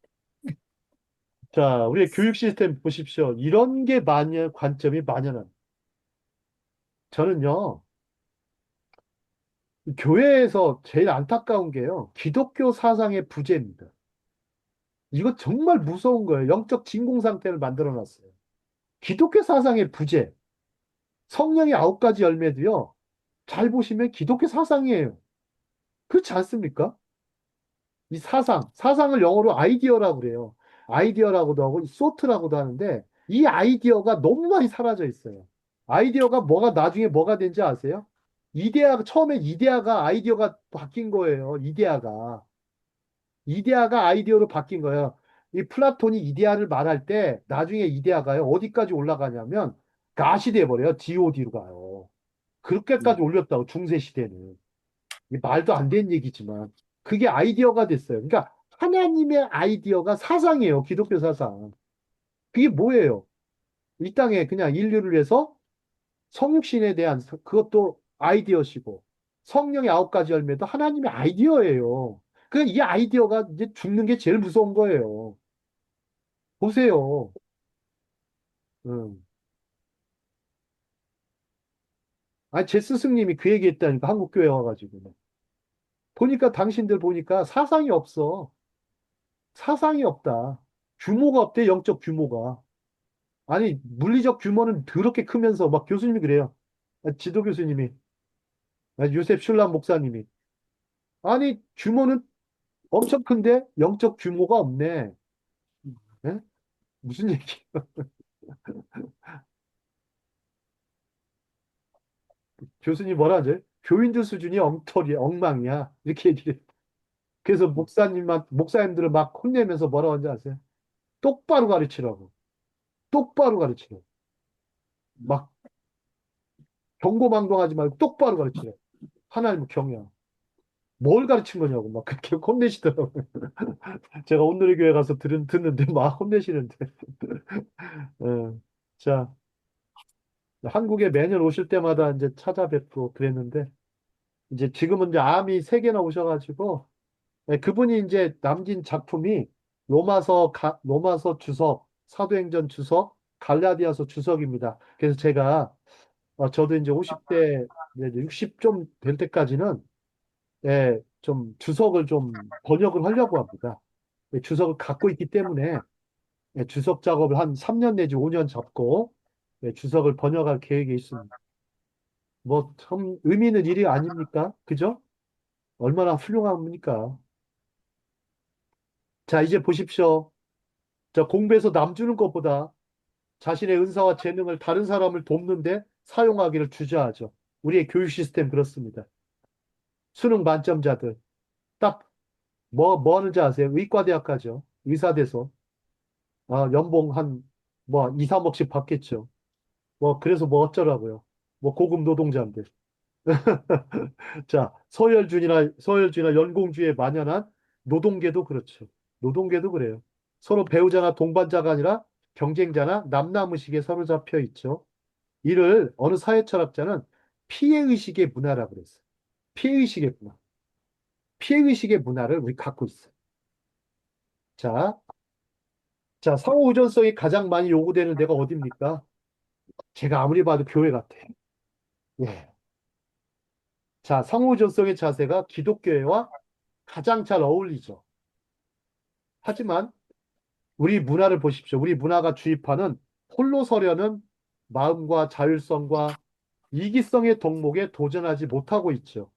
자, 우리의 교육 시스템 보십시오. 이런 게 관점이 만연한. 저는요, 교회에서 제일 안타까운 게요, 기독교 사상의 부재입니다. 이거 정말 무서운 거예요. 영적 진공 상태를 만들어 놨어요. 기독교 사상의 부재. 성령의 9가지 열매도요, 잘 보시면 기독교 사상이에요. 그렇지 않습니까? 이 사상을 영어로 아이디어라고 그래요. 아이디어라고도 하고, 소트라고도 하는데, 이 아이디어가 너무 많이 사라져 있어요. 아이디어가 나중에 뭐가 된지 아세요? 처음에 이데아가 아이디어가 바뀐 거예요. 이데아가 아이디어로 바뀐 거예요. 이 플라톤이 이데아를 말할 때, 나중에 이데아가요, 어디까지 올라가냐면, 가시 돼버려요. god로 가요. 그렇게까지 올렸다고, 중세시대는. 이게 말도 안 되는 얘기지만 그게 아이디어가 됐어요. 그러니까 하나님의 아이디어가 사상이에요. 기독교 사상. 그게 뭐예요? 이 땅에 그냥 인류를 위해서 성육신에 대한 그것도 아이디어시고 성령의 9가지 열매도 하나님의 아이디어예요. 이 아이디어가 이제 죽는 게 제일 무서운 거예요. 보세요. 음. 아니, 제 스승님이 그 얘기 했다니까, 한국교회 와가지고. 보니까, 당신들 보니까 사상이 없어. 사상이 없다. 규모가 없대, 영적 규모가. 아니, 물리적 규모는 더럽게 크면서 막 교수님이 그래요. 지도 교수님이. 요셉 슐람 목사님이. 아니, 규모는 엄청 큰데 영적 규모가 없네. 예? 무슨 얘기? 교수님 뭐라 하죠? 교인들 수준이 엉터리야, 엉망이야. 이렇게 얘기를 해요. 그래서 목사님들을 막 혼내면서 뭐라고 하는지 아세요? 똑바로 가르치라고. 똑바로 가르치라고. 막 경고망동하지 말고 똑바로 가르치라고. 하나님을 경외하고. 뭘 가르친 거냐고 막 그렇게 혼내시더라고요. 제가 온누리 교회 가서 듣는데 막 혼내시는데. 예. 자, 한국에 매년 오실 때마다 이제 찾아뵙고 그랬는데 이제 지금은 이제 암이 3개나 오셔가지고 그분이 이제 남긴 작품이 로마서 주석, 사도행전 주석, 갈라디아서 주석입니다. 그래서 제가 저도 이제 50대, 60 좀 될 때까지는 좀 주석을 좀 번역을 하려고 합니다. 주석을 갖고 있기 때문에 주석 작업을 한 3년 내지 5년 잡고 주석을 번역할 계획이 있습니다. 뭐 참 의미 있는 일이 아닙니까? 그죠? 얼마나 훌륭합니까? 자, 이제 보십시오. 자, 공부해서 남 주는 것보다 자신의 은사와 재능을 다른 사람을 돕는데 사용하기를 주저하죠. 우리의 교육 시스템 그렇습니다. 수능 만점자들. 딱, 뭐 하는지 아세요? 의과대학 가죠. 의사 돼서. 연봉 한, 2, 3억씩 받겠죠. 그래서 어쩌라고요. 고급 노동자인데. 자, 서열주의나 연공주의에 만연한 노동계도 그렇죠. 노동계도 그래요. 서로 배우자나 동반자가 아니라 경쟁자나 남남의식에 사로잡혀 있죠. 이를 어느 사회철학자는 피해의식의 문화라고 그랬어요. 피해의식의 문화. 피해의식의 문화를 우리 갖고 있어요. 자, 상호 의존성이 가장 많이 요구되는 데가 어딥니까? 제가 아무리 봐도 교회 같아요. 예. 자, 상호 의존성의 자세가 기독교회와 가장 잘 어울리죠. 하지만 우리 문화를 보십시오. 우리 문화가 주입하는 홀로 서려는 마음과 자율성과 이기성의 덕목에 도전하지 못하고 있죠.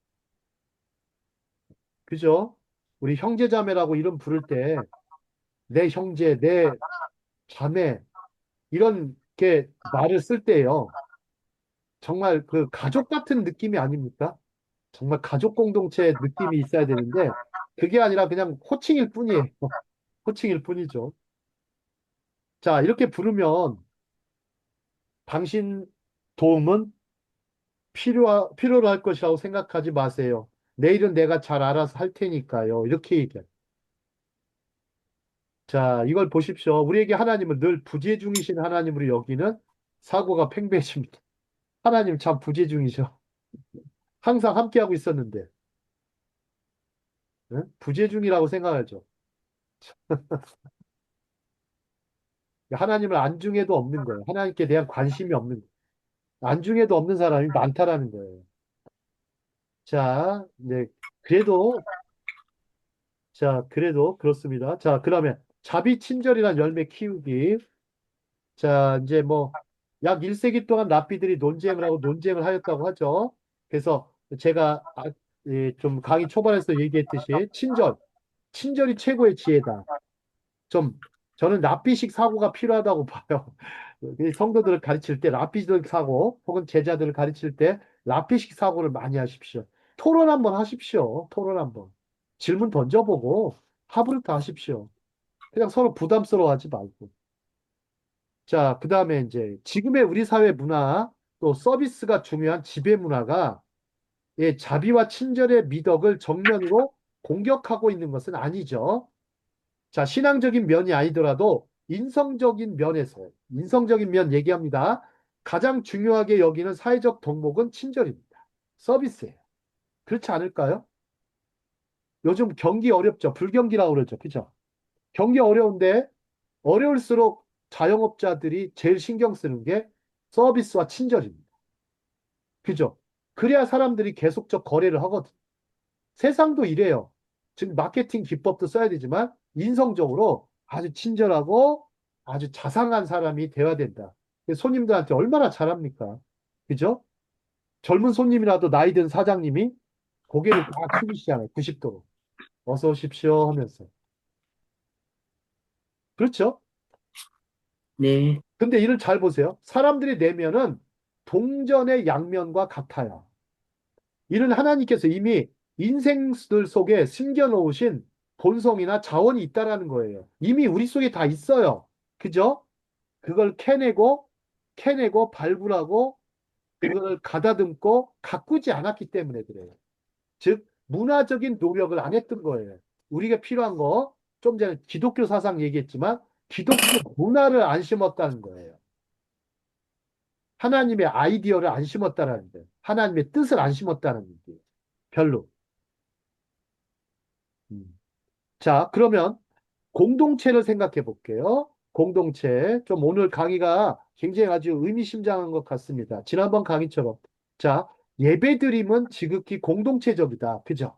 그죠? 우리 형제자매라고 이름 부를 때 내 형제, 내 자매 이런 게 말을 쓸 때요. 정말 그 가족 같은 느낌이 아닙니까? 정말 가족 공동체 느낌이 있어야 되는데 그게 아니라 그냥 호칭일 뿐이에요. 호칭일 뿐이죠. 자, 이렇게 부르면 당신 도움은 필요로 할 것이라고 생각하지 마세요. 내일은 내가 잘 알아서 할 테니까요. 이렇게 얘기해요. 자, 이걸 보십시오. 우리에게 하나님은 늘 부재중이신 하나님으로 여기는 사고가 팽배해집니다. 하나님 참 부재중이죠. 항상 함께하고 있었는데. 응? 부재중이라고 생각하죠. 하나님을 안중에도 없는 거예요. 하나님께 대한 관심이 없는 거예요. 안중에도 없는 사람이 많다라는 거예요. 자, 네. 그래도, 그래도 그렇습니다. 자, 그러면 자비친절이란 열매 키우기. 자, 이제 약 1세기 동안 랍비들이 논쟁을 하고 논쟁을 하였다고 하죠. 그래서 제가 좀 강의 초반에서 얘기했듯이 친절이 최고의 지혜다. 저는 랍비식 사고가 필요하다고 봐요. 이 성도들을 가르칠 때 랍비식 사고 혹은 제자들을 가르칠 때 랍비식 사고를 많이 하십시오. 토론 한번 하십시오. 토론 한번. 질문 던져보고 합의를 하십시오. 그냥 서로 부담스러워하지 말고. 자, 그 다음에 이제 지금의 우리 사회 문화 또 서비스가 중요한 지배 문화가 자비와 친절의 미덕을 정면으로 공격하고 있는 것은 아니죠. 자, 신앙적인 면이 아니더라도 인성적인 면 얘기합니다. 가장 중요하게 여기는 사회적 덕목은 친절입니다. 서비스예요. 그렇지 않을까요? 요즘 경기 어렵죠. 불경기라고 그러죠. 그죠? 경기 어려운데 어려울수록 자영업자들이 제일 신경 쓰는 게 서비스와 친절입니다. 그죠? 그래야 사람들이 계속적 거래를 하거든. 세상도 이래요. 지금 마케팅 기법도 써야 되지만 인성적으로 아주 친절하고 아주 자상한 사람이 되어야 된다. 손님들한테 얼마나 잘합니까? 그죠? 젊은 손님이라도 나이 든 사장님이 고개를 딱 숙이시잖아요. 90도로. 어서 오십시오 하면서. 그렇죠? 네. 근데 이를 잘 보세요. 사람들의 내면은 동전의 양면과 같아요. 이는 하나님께서 이미 인생들 속에 숨겨놓으신 본성이나 자원이 있다라는 거예요. 이미 우리 속에 다 있어요. 그죠? 그걸 캐내고 발굴하고 그걸 가다듬고 가꾸지 않았기 때문에 그래요. 즉 문화적인 노력을 안 했던 거예요. 우리가 필요한 거 좀 전에 기독교 사상 얘기했지만 기독교 문화를 안 심었다는 거예요. 하나님의 아이디어를 안 심었다라는 거예요. 하나님의 뜻을 안 심었다는 얘기예요. 별로. 음. 자, 그러면 공동체를 생각해 볼게요. 공동체. 좀 오늘 강의가 굉장히 아주 의미심장한 것 같습니다. 지난번 강의처럼. 자, 예배드림은 지극히 공동체적이다. 그죠?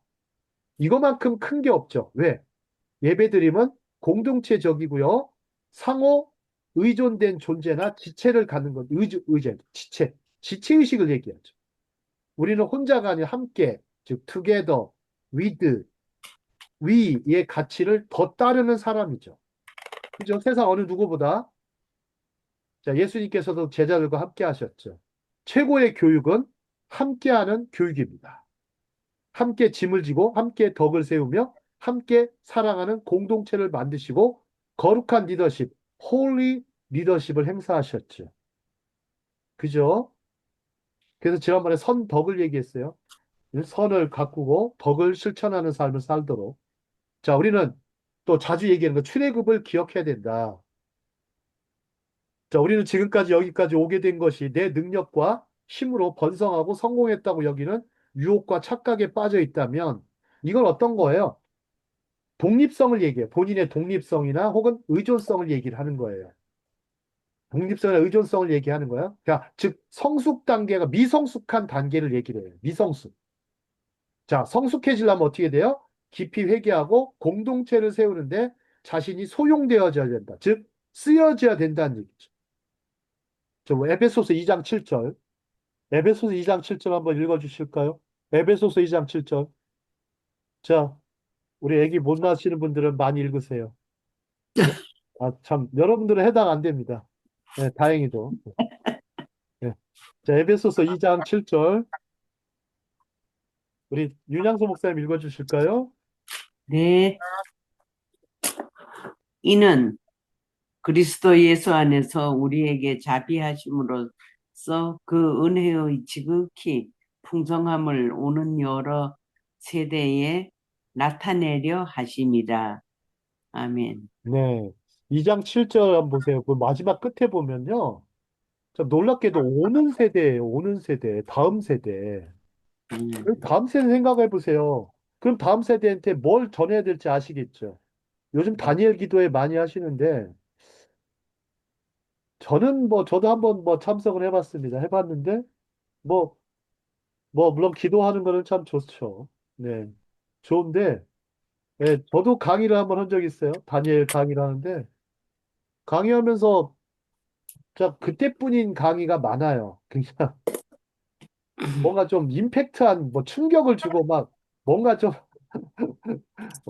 이거만큼 큰 게 없죠. 왜? 예배드림은 공동체적이고요. 상호 의존된 존재나 지체를 갖는 것, 지체의식을 얘기하죠. 우리는 혼자가 아니라 함께, 즉, together, with, we의 가치를 더 따르는 사람이죠. 그죠? 세상 어느 누구보다. 자, 예수님께서도 제자들과 함께 하셨죠. 최고의 교육은 함께하는 교육입니다. 함께 짐을 지고 함께 덕을 세우며 함께 사랑하는 공동체를 만드시고 거룩한 리더십, 홀리 리더십을 행사하셨죠. 그죠? 그래서 지난번에 선덕을 얘기했어요. 선을 가꾸고 덕을 실천하는 삶을 살도록. 자, 우리는 또 자주 얘기하는 거 출애굽을 기억해야 된다. 자, 우리는 지금까지 여기까지 오게 된 것이 내 능력과 힘으로 번성하고 성공했다고 여기는 유혹과 착각에 빠져 있다면 이건 어떤 거예요? 독립성을 얘기해요. 본인의 독립성이나 혹은 의존성을 얘기를 하는 거예요. 독립성이나 의존성을 얘기하는 거예요. 그러니까 즉 성숙 단계가 미성숙한 단계를 얘기를 해요. 미성숙. 자, 성숙해지려면 어떻게 돼요? 깊이 회개하고 공동체를 세우는데 자신이 소용되어져야 된다. 즉 쓰여져야 된다는 얘기죠. 에베소서 2장 7절. 에베소서 2장 7절 한번 읽어주실까요? 에베소서 2장 7절. 자, 우리 애기 못 낳으시는 분들은 많이 읽으세요. 아, 참, 여러분들은 해당 안 됩니다. 네, 다행히도. 네. 자, 에베소서 2장 7절. 우리 윤양소 목사님 읽어주실까요? 네. 이는 그리스도 예수 안에서 우리에게 자비하심으로써 그 은혜의 지극히 풍성함을 오는 여러 세대에 나타내려 하심이라. 아멘. 네. 2장 7절 한번 보세요. 그 마지막 끝에 보면요. 참 놀랍게도 오는 세대예요. 오는 세대. 다음 세대. 다음 세대 생각해 보세요. 그럼 다음 세대한테 뭘 전해야 될지 아시겠죠? 요즘 다니엘 기도회 많이 하시는데 저는 저도 한번 참석을 해봤습니다. 해봤는데 뭐 물론 기도하는 거는 참 좋죠. 네. 좋은데 예, 저도 강의를 한번 한 적이 있어요. 다니엘 강의를 하는데 강의하면서 진짜 그때뿐인 강의가 많아요. 그냥 뭔가 좀 임팩트한 충격을 주고 막 뭔가 좀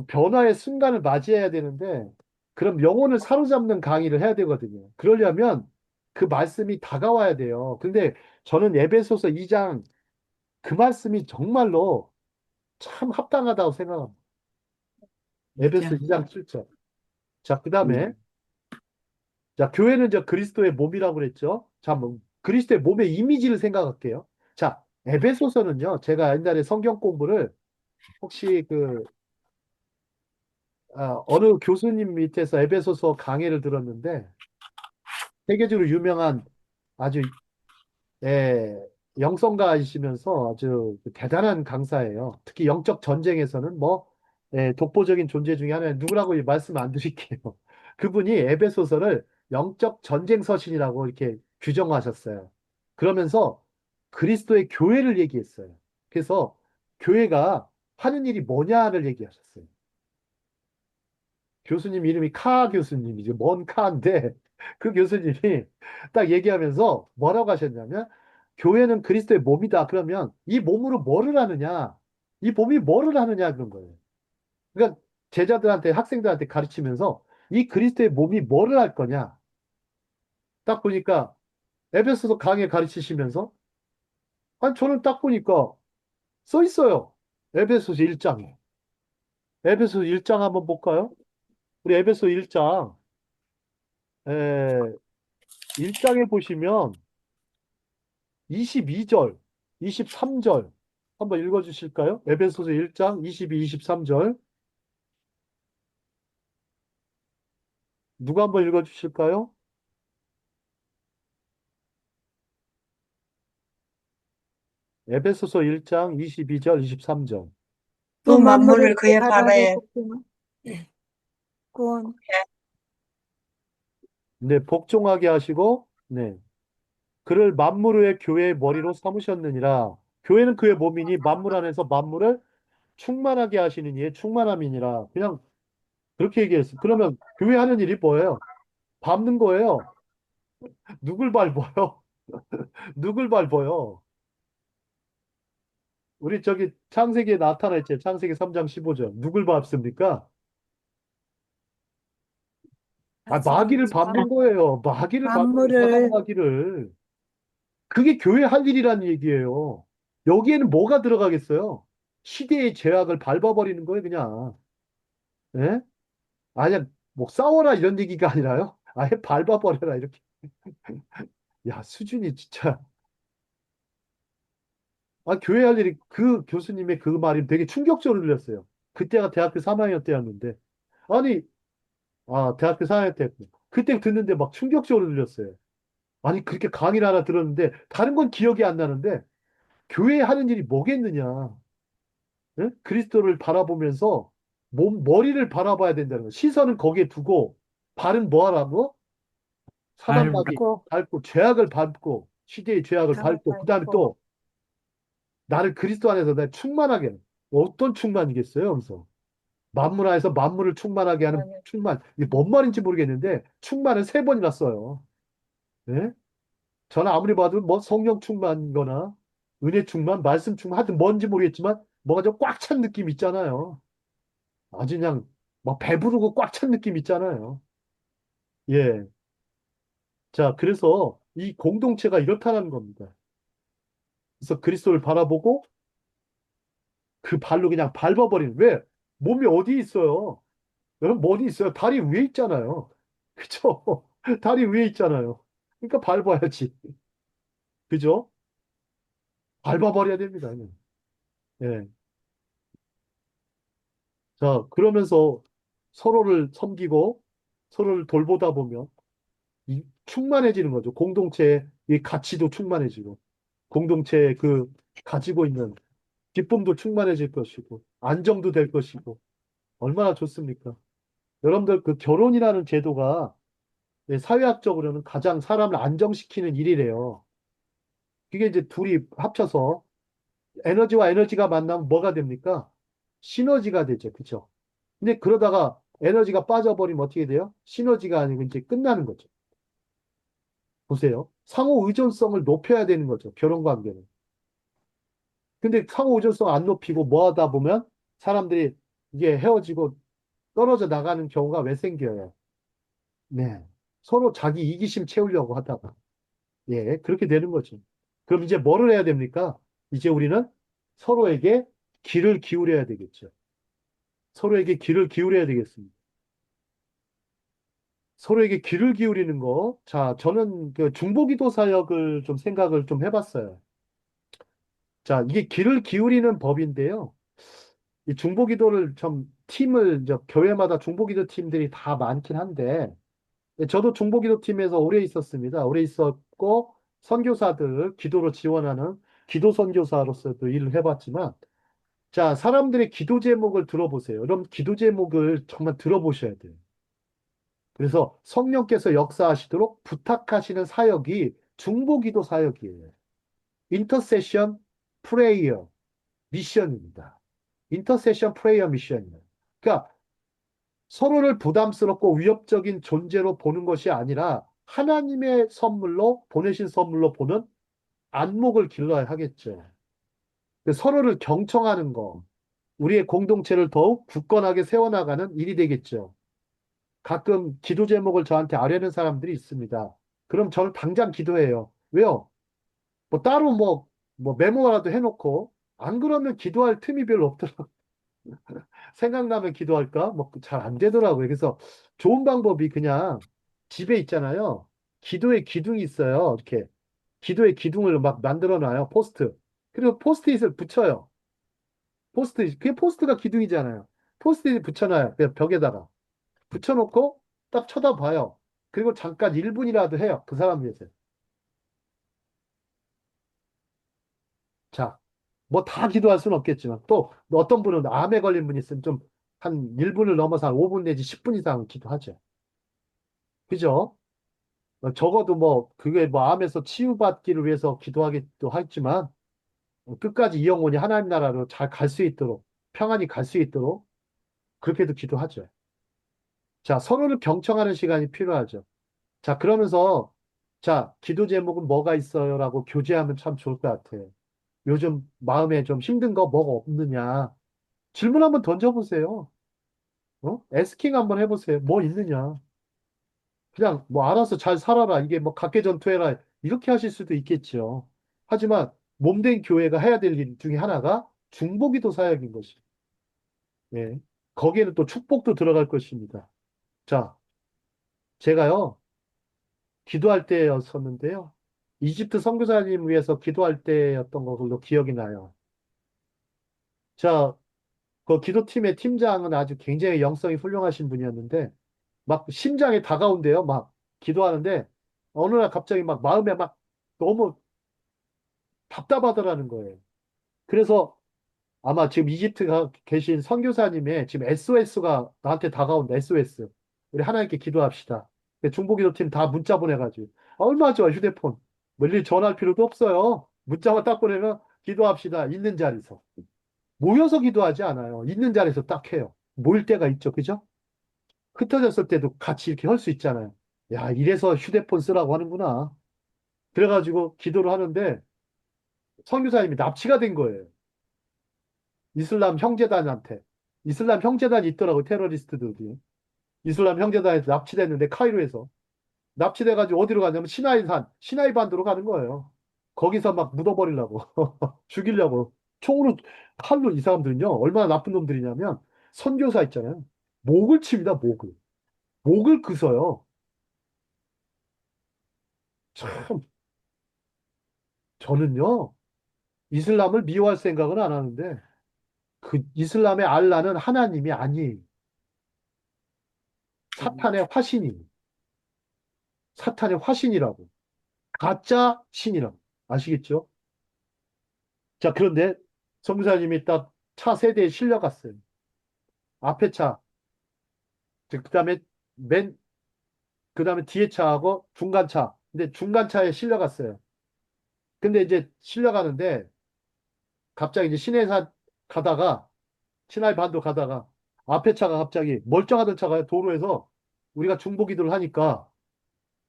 변화의 순간을 맞이해야 되는데 그럼 영혼을 사로잡는 강의를 해야 되거든요. 그러려면 그 말씀이 다가와야 돼요. 근데 저는 에베소서 2장 그 말씀이 정말로 참 합당하다고 생각합니다. 에베소 맞아. 2장 7절. 자, 그 다음에 음. 자, 교회는 저 그리스도의 몸이라고 그랬죠. 자, 그리스도의 몸의 이미지를 생각할게요. 자, 에베소서는요. 제가 옛날에 성경 공부를 혹시 어느 교수님 밑에서 에베소서 강의를 들었는데 세계적으로 유명한 아주 예, 영성가이시면서 아주 대단한 강사예요. 특히 영적 전쟁에서는 독보적인 존재 중에 하나는 누구라고 말씀 안 드릴게요. 그분이 에베소서를 영적 전쟁 서신이라고 이렇게 규정하셨어요. 그러면서 그리스도의 교회를 얘기했어요. 그래서 교회가 하는 일이 뭐냐를 얘기하셨어요. 교수님 이름이 카 교수님이죠. 먼 카인데 그 교수님이 딱 얘기하면서 뭐라고 하셨냐면 교회는 그리스도의 몸이다. 그러면 이 몸으로 뭐를 하느냐? 이 몸이 뭐를 하느냐 그런 거예요. 그러니까 제자들한테 학생들한테 가르치면서 이 그리스도의 몸이 뭐를 할 거냐? 딱 보니까 에베소서 강의 가르치시면서 아니 저는 딱 보니까 써 있어요. 에베소서 1장에. 에베소서 1장 한번 볼까요? 우리 에베소 1장 1장에 보시면 22절, 23절 한번 읽어주실까요? 에베소서 1장 22, 23절 누가 한번 읽어주실까요? 에베소서 1장 22절, 23절. 또 또 만물을 만물을 그의 그의 발 발 아래 아래 복군 네, 복종하게 하시고, 네, 그를 만물 의 교회의 머리로 삼으셨느니라. 교회는 그의 몸이니 만물 안에서 만물을 충만하게 하시는 이의 충만함이니라. 그냥 그렇게 얘기했어요. 그러면 교회 하는 일이 뭐예요? 밟는 거예요. 누굴 밟아요? 누굴 밟아요? 우리 저기 창세기에 나타나 있죠. 창세기 3장 15절. 누굴 밟습니까? 마귀를 밟는 거예요. 마귀를 밟는 거예요. 사단 만물을 마귀를. 그게 교회 할 일이라는 얘기예요. 여기에는 뭐가 들어가겠어요? 시대의 죄악을 밟아버리는 거예요, 그냥. 예? 아니야, 뭐 싸워라 이런 얘기가 아니라요. 아예 밟아버려라 이렇게. 야, 수준이 진짜. 아, 교회 할 일이 그 교수님의 그 말이 되게 충격적으로 들렸어요. 그때가 대학교 3학년 때였는데. 아니, 대학교 4학년 때. 그때 듣는데 막 충격적으로 들렸어요. 아니, 그렇게 강의를 하나 들었는데, 다른 건 기억이 안 나는데, 교회에 하는 일이 뭐겠느냐. 예? 그리스도를 바라보면서 머리를 바라봐야 된다는 거. 시선은 거기에 두고, 발은 뭐 하라고? 사단마귀 밟고, 밟고, 죄악을 밟고, 시대의 죄악을 다 밟고, 그 다음에 밟고. 또, 나를 그리스도 안에서 내 충만하게 하는. 어떤 충만이겠어요? 그래서. 만물 안에서 만물을 충만하게 하는 아니요. 충만. 이게 뭔 말인지 모르겠는데, 충만을 3번이나 써요. 예? 저는 아무리 봐도 뭐 성령 충만이거나, 은혜 충만, 말씀 충만, 하여튼 뭔지 모르겠지만, 뭐가 좀 꽉 찬 느낌 있잖아요. 아주 그냥, 막 배부르고 꽉 찬 느낌 있잖아요. 예. 자, 그래서 이 공동체가 이렇다는 겁니다. 그래서 그리스도를 바라보고 그 발로 그냥 밟아버리는. 왜? 몸이 어디 있어요? 여러분, 머리 있어요. 다리 위에 있잖아요. 그죠? 다리 위에 있잖아요. 그러니까 밟아야지. 그죠? 밟아버려야 됩니다. 그냥. 예. 자, 그러면서 서로를 섬기고 서로를 돌보다 보면 충만해지는 거죠. 공동체의 이 가치도 충만해지고, 공동체의 그 가지고 있는 기쁨도 충만해질 것이고, 안정도 될 것이고, 얼마나 좋습니까? 여러분들 그 결혼이라는 제도가 사회학적으로는 가장 사람을 안정시키는 일이래요. 그게 이제 둘이 합쳐서 에너지와 에너지가 만나면 뭐가 됩니까? 시너지가 되죠. 그죠? 근데 그러다가 에너지가 빠져버리면 어떻게 돼요? 시너지가 아니고 이제 끝나는 거죠. 보세요. 상호 의존성을 높여야 되는 거죠. 결혼 관계는. 근데 상호 의존성 안 높이고 뭐 하다 보면 사람들이 이게 헤어지고 떨어져 나가는 경우가 왜 생겨요? 네. 서로 자기 이기심 채우려고 하다가. 예, 그렇게 되는 거죠. 그럼 이제 뭐를 해야 됩니까? 이제 우리는 서로에게 귀를 기울여야 되겠죠. 서로에게 귀를 기울여야 되겠습니다. 서로에게 귀를 기울이는 거. 자, 저는 그 중보기도 사역을 좀 생각을 좀 해봤어요. 자, 이게 귀를 기울이는 법인데요. 이 중보기도를 좀 팀을, 이제 교회마다 중보기도 팀들이 다 많긴 한데, 저도 중보기도 팀에서 오래 있었습니다. 오래 있었고, 선교사들 기도로 지원하는 기도 선교사로서도 일을 해봤지만, 자, 사람들의 기도 제목을 들어보세요. 여러분, 기도 제목을 정말 들어보셔야 돼요. 그래서 성령께서 역사하시도록 부탁하시는 사역이 중보기도 사역이에요. 인터세션 프레이어 미션입니다. 인터세션 프레이어 미션이에요. 그러니까 서로를 부담스럽고 위협적인 존재로 보는 것이 아니라 하나님의 선물로 보내신 선물로 보는 안목을 길러야 하겠죠. 서로를 경청하는 거, 우리의 공동체를 더욱 굳건하게 세워나가는 일이 되겠죠. 가끔 기도 제목을 저한테 아뢰는 사람들이 있습니다. 그럼 저는 당장 기도해요. 왜요? 뭐 따로 뭐 메모라도 해놓고 안 그러면 기도할 틈이 별로 없더라고요. 생각나면 기도할까? 뭐 잘 안 되더라고요. 그래서 좋은 방법이 그냥 집에 있잖아요. 기도의 기둥이 있어요. 이렇게 기도의 기둥을 막 만들어 놔요. 포스트. 그리고 포스트잇을 붙여요. 포스트잇. 그게 포스트가 기둥이잖아요. 포스트잇 붙여놔요. 그냥 벽에다가. 붙여놓고 딱 쳐다봐요. 그리고 잠깐 1분이라도 해요. 그 사람 위해서. 자, 뭐 다 기도할 수는 없겠지만 또 어떤 분은 암에 걸린 분이 있으면 좀 한 1분을 넘어서 한 5분 내지 10분 이상 기도하죠. 그죠? 적어도 뭐 그게 뭐 암에서 치유받기를 위해서 기도하기도 하지만 끝까지 이 영혼이 하나님 나라로 잘 갈 수 있도록 평안히 갈 수 있도록 그렇게도 기도하죠. 자, 서로를 경청하는 시간이 필요하죠. 자, 그러면서 자, 기도 제목은 뭐가 있어요라고 교제하면 참 좋을 것 같아요. 요즘 마음에 좀 힘든 거 뭐가 없느냐. 질문 한번 던져보세요. 에스킹 한번 해보세요. 뭐 있느냐. 그냥 뭐 알아서 잘 살아라. 이게 뭐 각개전투해라. 이렇게 하실 수도 있겠죠. 하지만 몸된 교회가 해야 될 일 중에 하나가 중보기도 사역인 것이. 예. 거기에는 또 축복도 들어갈 것입니다. 자, 제가요, 기도할 때였었는데요. 이집트 선교사님 위해서 기도할 때였던 걸로 기억이 나요. 자, 그 기도팀의 팀장은 아주 굉장히 영성이 훌륭하신 분이었는데, 막 심장에 다가온대요. 막 기도하는데, 어느 날 갑자기 막 마음에 막 너무 답답하더라는 거예요. 그래서 아마 지금 이집트가 계신 선교사님의 지금 SOS가 나한테 다가온다. SOS. 우리 하나님께 기도합시다. 중보기도팀 다 문자 보내가지고. 얼마 좋아, 휴대폰. 뭐 일일이 전화할 필요도 없어요. 문자만 딱 보내면 기도합시다. 있는 자리에서. 모여서 기도하지 않아요. 있는 자리에서 딱 해요. 모일 때가 있죠. 그죠? 흩어졌을 때도 같이 이렇게 할 수 있잖아요. 야, 이래서 휴대폰 쓰라고 하는구나. 그래가지고 기도를 하는데 선교사님이 납치가 된 거예요. 이슬람 형제단한테. 이슬람 형제단이 있더라고, 테러리스트들이. 이슬람 형제단에서 납치됐는데, 카이로에서. 납치돼가지고 어디로 가냐면 시나이 반도로 가는 거예요. 거기서 막 묻어버리려고. 죽이려고. 총으로, 칼로 이 사람들은요, 얼마나 나쁜 놈들이냐면, 선교사 있잖아요. 목을 칩니다, 목을. 목을 그서요. 참, 저는요, 이슬람을 미워할 생각은 안 하는데, 그 이슬람의 알라는 하나님이 아니에요. 사탄의 화신이. 사탄의 화신이라고. 가짜 신이라고. 아시겠죠? 자, 그런데 성교사님이 딱 차 세대에 실려갔어요. 앞에 차, 그 다음에 맨, 그 다음에 뒤에 차하고 중간 차. 근데 중간 차에 실려갔어요. 근데 이제 실려가는데 갑자기 이제 시내산 가다가, 시나이 반도 가다가 앞에 차가 갑자기 멀쩡하던 차가 도로에서 우리가 중보기도를 하니까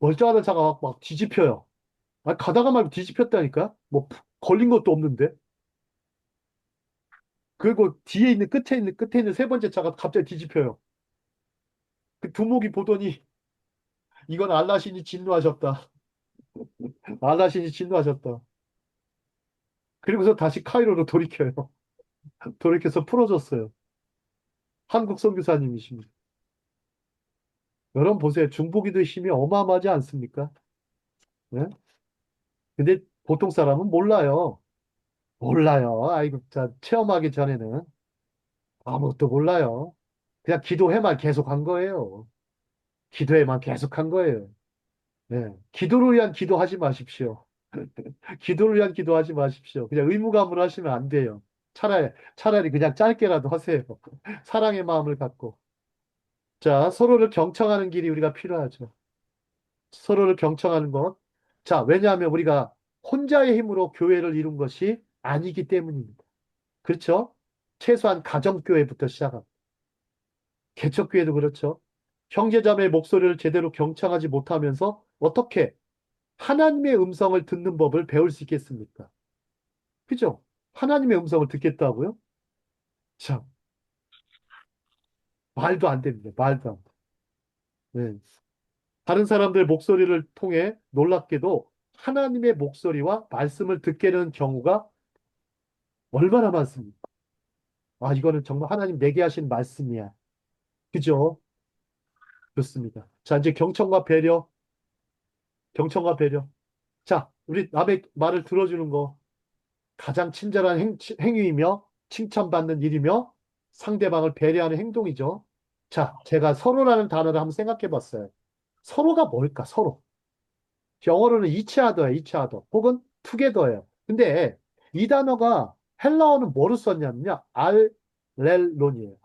멀쩡하던 차가 막 뒤집혀요. 아, 가다가 말고 뒤집혔다니까? 뭐 걸린 것도 없는데? 그리고 뒤에 있는 끝에 있는 세 번째 차가 갑자기 뒤집혀요. 그 두목이 보더니 이건 알라신이 진노하셨다. 알라신이 진노하셨다. 그리고서 다시 카이로로 돌이켜요. 돌이켜서 풀어줬어요. 한국 선교사님이십니다. 여러분 보세요. 중보기도의 힘이 어마어마하지 않습니까? 네? 근데 보통 사람은 몰라요. 몰라요. 아이고, 자, 체험하기 전에는 아무것도 몰라요. 그냥 기도회만 계속 한 거예요. 기도회만 계속 한 거예요. 네. 기도를 위한 기도하지 마십시오. 기도를 위한 기도하지 마십시오. 그냥 의무감으로 하시면 안 돼요. 차라리 그냥 짧게라도 하세요. 사랑의 마음을 갖고. 자, 서로를 경청하는 길이 우리가 필요하죠. 서로를 경청하는 것. 자, 왜냐하면 우리가 혼자의 힘으로 교회를 이룬 것이 아니기 때문입니다. 그렇죠? 최소한 가정교회부터 시작합니다. 개척교회도 그렇죠. 형제자매의 목소리를 제대로 경청하지 못하면서 어떻게 하나님의 음성을 듣는 법을 배울 수 있겠습니까? 그죠? 하나님의 음성을 듣겠다고요? 참, 말도 안 됩니다. 말도 안 돼. 네. 다른 사람들의 목소리를 통해 놀랍게도 하나님의 목소리와 말씀을 듣게 되는 경우가 얼마나 많습니까? 아, 이거는 정말 하나님 내게 하신 말씀이야. 그죠? 좋습니다. 자, 이제 경청과 배려. 자, 우리 남의 말을 들어주는 거 가장 친절한 행위이며 칭찬받는 일이며 상대방을 배려하는 행동이죠. 자, 제가 서로라는 단어를 한번 생각해 봤어요. 서로가 뭘까, 서로. 영어로는 each other 혹은 together예요. 근데 이 단어가 헬라어는 뭐로 썼냐면요. 알렐론이에요.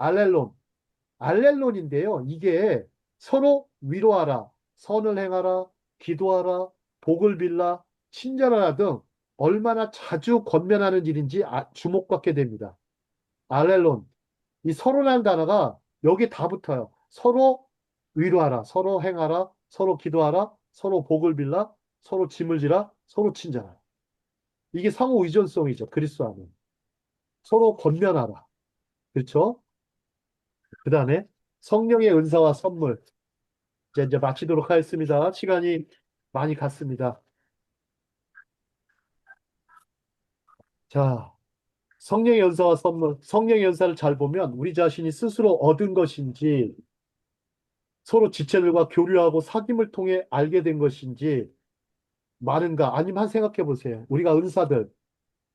알렐론인데요. 이게 서로 위로하라, 선을 행하라, 기도하라, 복을 빌라, 친절하라 등 얼마나 자주 권면하는 일인지 주목받게 됩니다. 알렐론. 이 서로라는 단어가 여기 다 붙어요. 서로 위로하라, 서로 행하라, 서로 기도하라, 서로 복을 빌라, 서로 짐을 지라, 서로 친절하라. 이게 상호 의존성이죠. 그리스도 안에. 서로 권면하라. 그렇죠? 그 다음에 성령의 은사와 선물. 이제 마치도록 하겠습니다. 시간이 많이 갔습니다. 자, 성령의 연사와 선물, 성령의 연사를 잘 보면 우리 자신이 스스로 얻은 것인지 서로 지체들과 교류하고 사귐을 통해 알게 된 것인지 많은가? 아니면 한 생각해 보세요. 우리가 은사들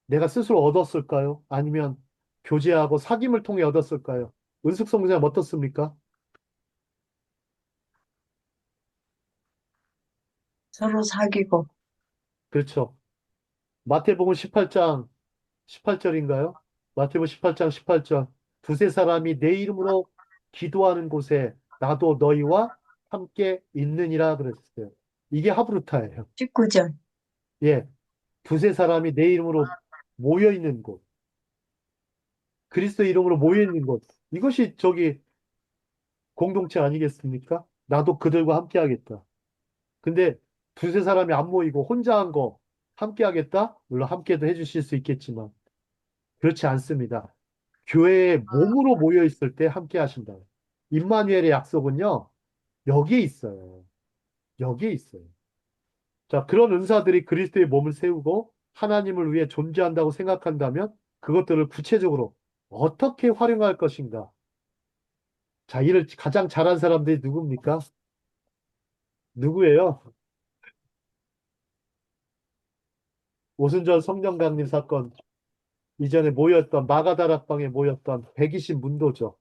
내가 스스로 얻었을까요? 아니면 교제하고 사귐을 통해 얻었을까요? 은숙성사님 어떻습니까? 서로 사귀고. 그렇죠. 마태복음 18장 18절인가요? 마태복음 18장 18절. 두세 사람이 내 이름으로 기도하는 곳에 나도 너희와 함께 있느니라 그랬어요. 이게 하브루타예요. 19절. 예. 두세 사람이 내 이름으로 모여 있는 곳. 그리스도 이름으로 모여 있는 곳. 이것이 저기 공동체 아니겠습니까? 나도 그들과 함께 하겠다. 근데 두세 사람이 안 모이고 혼자 한 거 함께 하겠다? 물론 함께도 해주실 수 있겠지만 그렇지 않습니다. 교회에 몸으로 모여 있을 때 함께 하신다. 임마누엘의 약속은요, 여기에 있어요. 여기에 있어요. 자, 그런 은사들이 그리스도의 몸을 세우고 하나님을 위해 존재한다고 생각한다면 그것들을 구체적으로 어떻게 활용할 것인가? 자, 이를 가장 잘한 사람들이 누굽니까? 누구예요? 오순절 성령 강림 사건 이전에 모였던 마가다락방에 모였던 120 문도죠.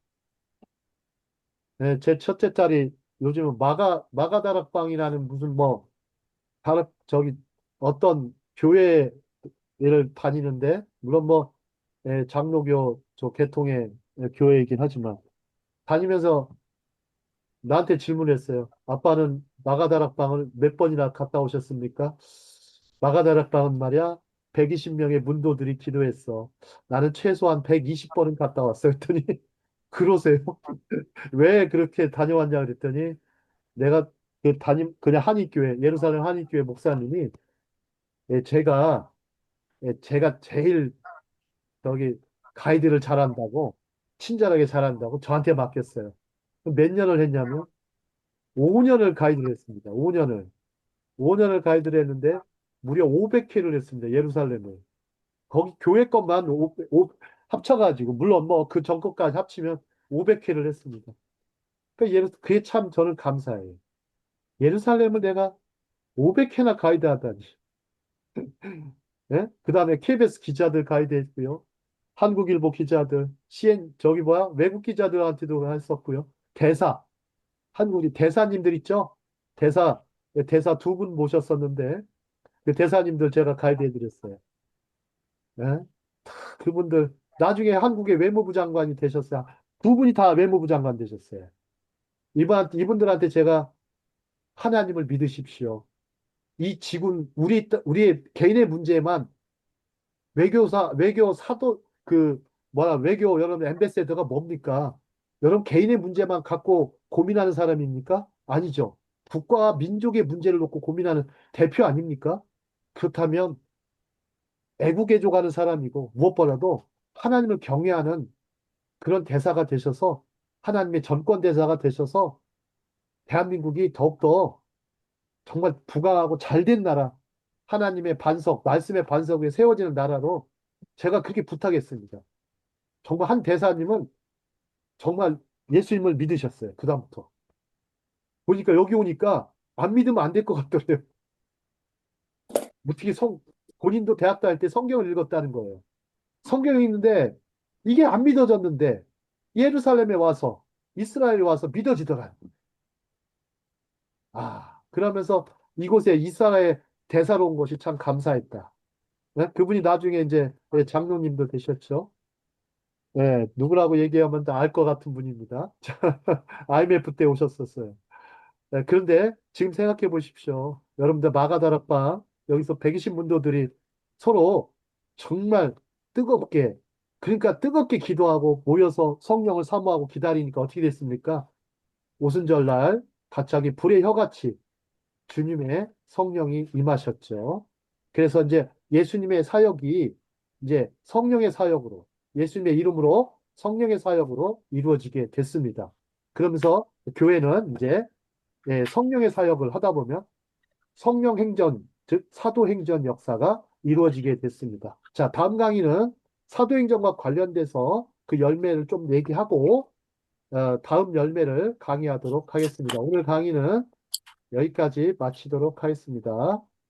네, 제 첫째 딸이 요즘은 마가다락방이라는 무슨 뭐 다른 저기 어떤 교회를 다니는데 물론 뭐 장로교 저 계통의 교회이긴 하지만 다니면서 나한테 질문했어요. 아빠는 마가다락방을 몇 번이나 갔다 오셨습니까? 마가다락방은 말이야 120명의 문도들이 기도했어. 나는 최소한 120번은 갔다 왔어. 그랬더니 그러세요? 왜 그렇게 다녀왔냐 그랬더니 내가 그냥 한인교회 예루살렘 한인교회 목사님이 제가 제가 제일 저기 가이드를 잘한다고 친절하게 잘한다고 저한테 맡겼어요. 그럼 몇 년을 했냐면 5년을 가이드를 했습니다. 5년을. 5년을 가이드를 했는데 무려 500회를 했습니다. 예루살렘을. 거기 교회 것만 합쳐가지고 물론 뭐 그 전 것까지 합치면 500회를 했습니다. 그게 참 저는 감사해요. 예루살렘을 내가 500회나 가이드하다니. 예? 그 다음에 KBS 기자들 가이드했고요. 한국일보 기자들, 저기 뭐야, 외국 기자들한테도 했었고요. 한국이 대사님들 있죠? 대사 두 분 모셨었는데, 그 대사님들 제가 가이드해드렸어요. 예? 그분들, 나중에 한국의 외무부 장관이 되셨어요. 두 분이 다 외무부 장관 되셨어요. 이분들한테 제가 하나님을 믿으십시오. 이 지금, 우리의 개인의 문제만 외교 사도, 외교 여러분 엠베세더가 뭡니까? 여러분 개인의 문제만 갖고 고민하는 사람입니까? 아니죠. 국가와 민족의 문제를 놓고 고민하는 대표 아닙니까? 그렇다면 애국애족하는 사람이고 무엇보다도 하나님을 경외하는 그런 대사가 되셔서 하나님의 전권 대사가 되셔서 대한민국이 더욱더 정말 부강하고 잘된 나라, 하나님의 반석, 말씀의 반석 위에 세워지는 나라로 제가 그렇게 부탁했습니다. 정말 한 대사님은 정말 예수님을 믿으셨어요. 그다음부터. 보니까 여기 오니까 안 믿으면 안 될 것 같더래요. 어떻게 본인도 대학 다닐 때 성경을 읽었다는 거예요. 성경이 있는데 이게 안 믿어졌는데 예루살렘에 와서 이스라엘에 와서 믿어지더라. 그러면서 이곳에 이스라엘 대사로 온 것이 참 감사했다. 네? 그분이 나중에 이제 장로님도 되셨죠. 네, 누구라고 얘기하면 다 알 것 같은 분입니다. IMF 때 오셨었어요. 네, 그런데 지금 생각해 보십시오. 여러분들 마가다락방 여기서 120 문도들이 서로 정말 뜨겁게 그러니까 뜨겁게 기도하고 모여서 성령을 사모하고 기다리니까 어떻게 됐습니까? 오순절날 갑자기 불의 혀같이 주님의 성령이 임하셨죠. 그래서 이제 예수님의 사역이 이제 성령의 사역으로 예수님의 이름으로 성령의 사역으로 이루어지게 됐습니다. 그러면서 교회는 이제 성령의 사역을 하다 보면 성령 행전, 즉 사도 행전 역사가 이루어지게 됐습니다. 자, 다음 강의는 사도행전과 관련돼서 그 열매를 좀 얘기하고 다음 열매를 강의하도록 하겠습니다. 오늘 강의는 여기까지 마치도록 하겠습니다.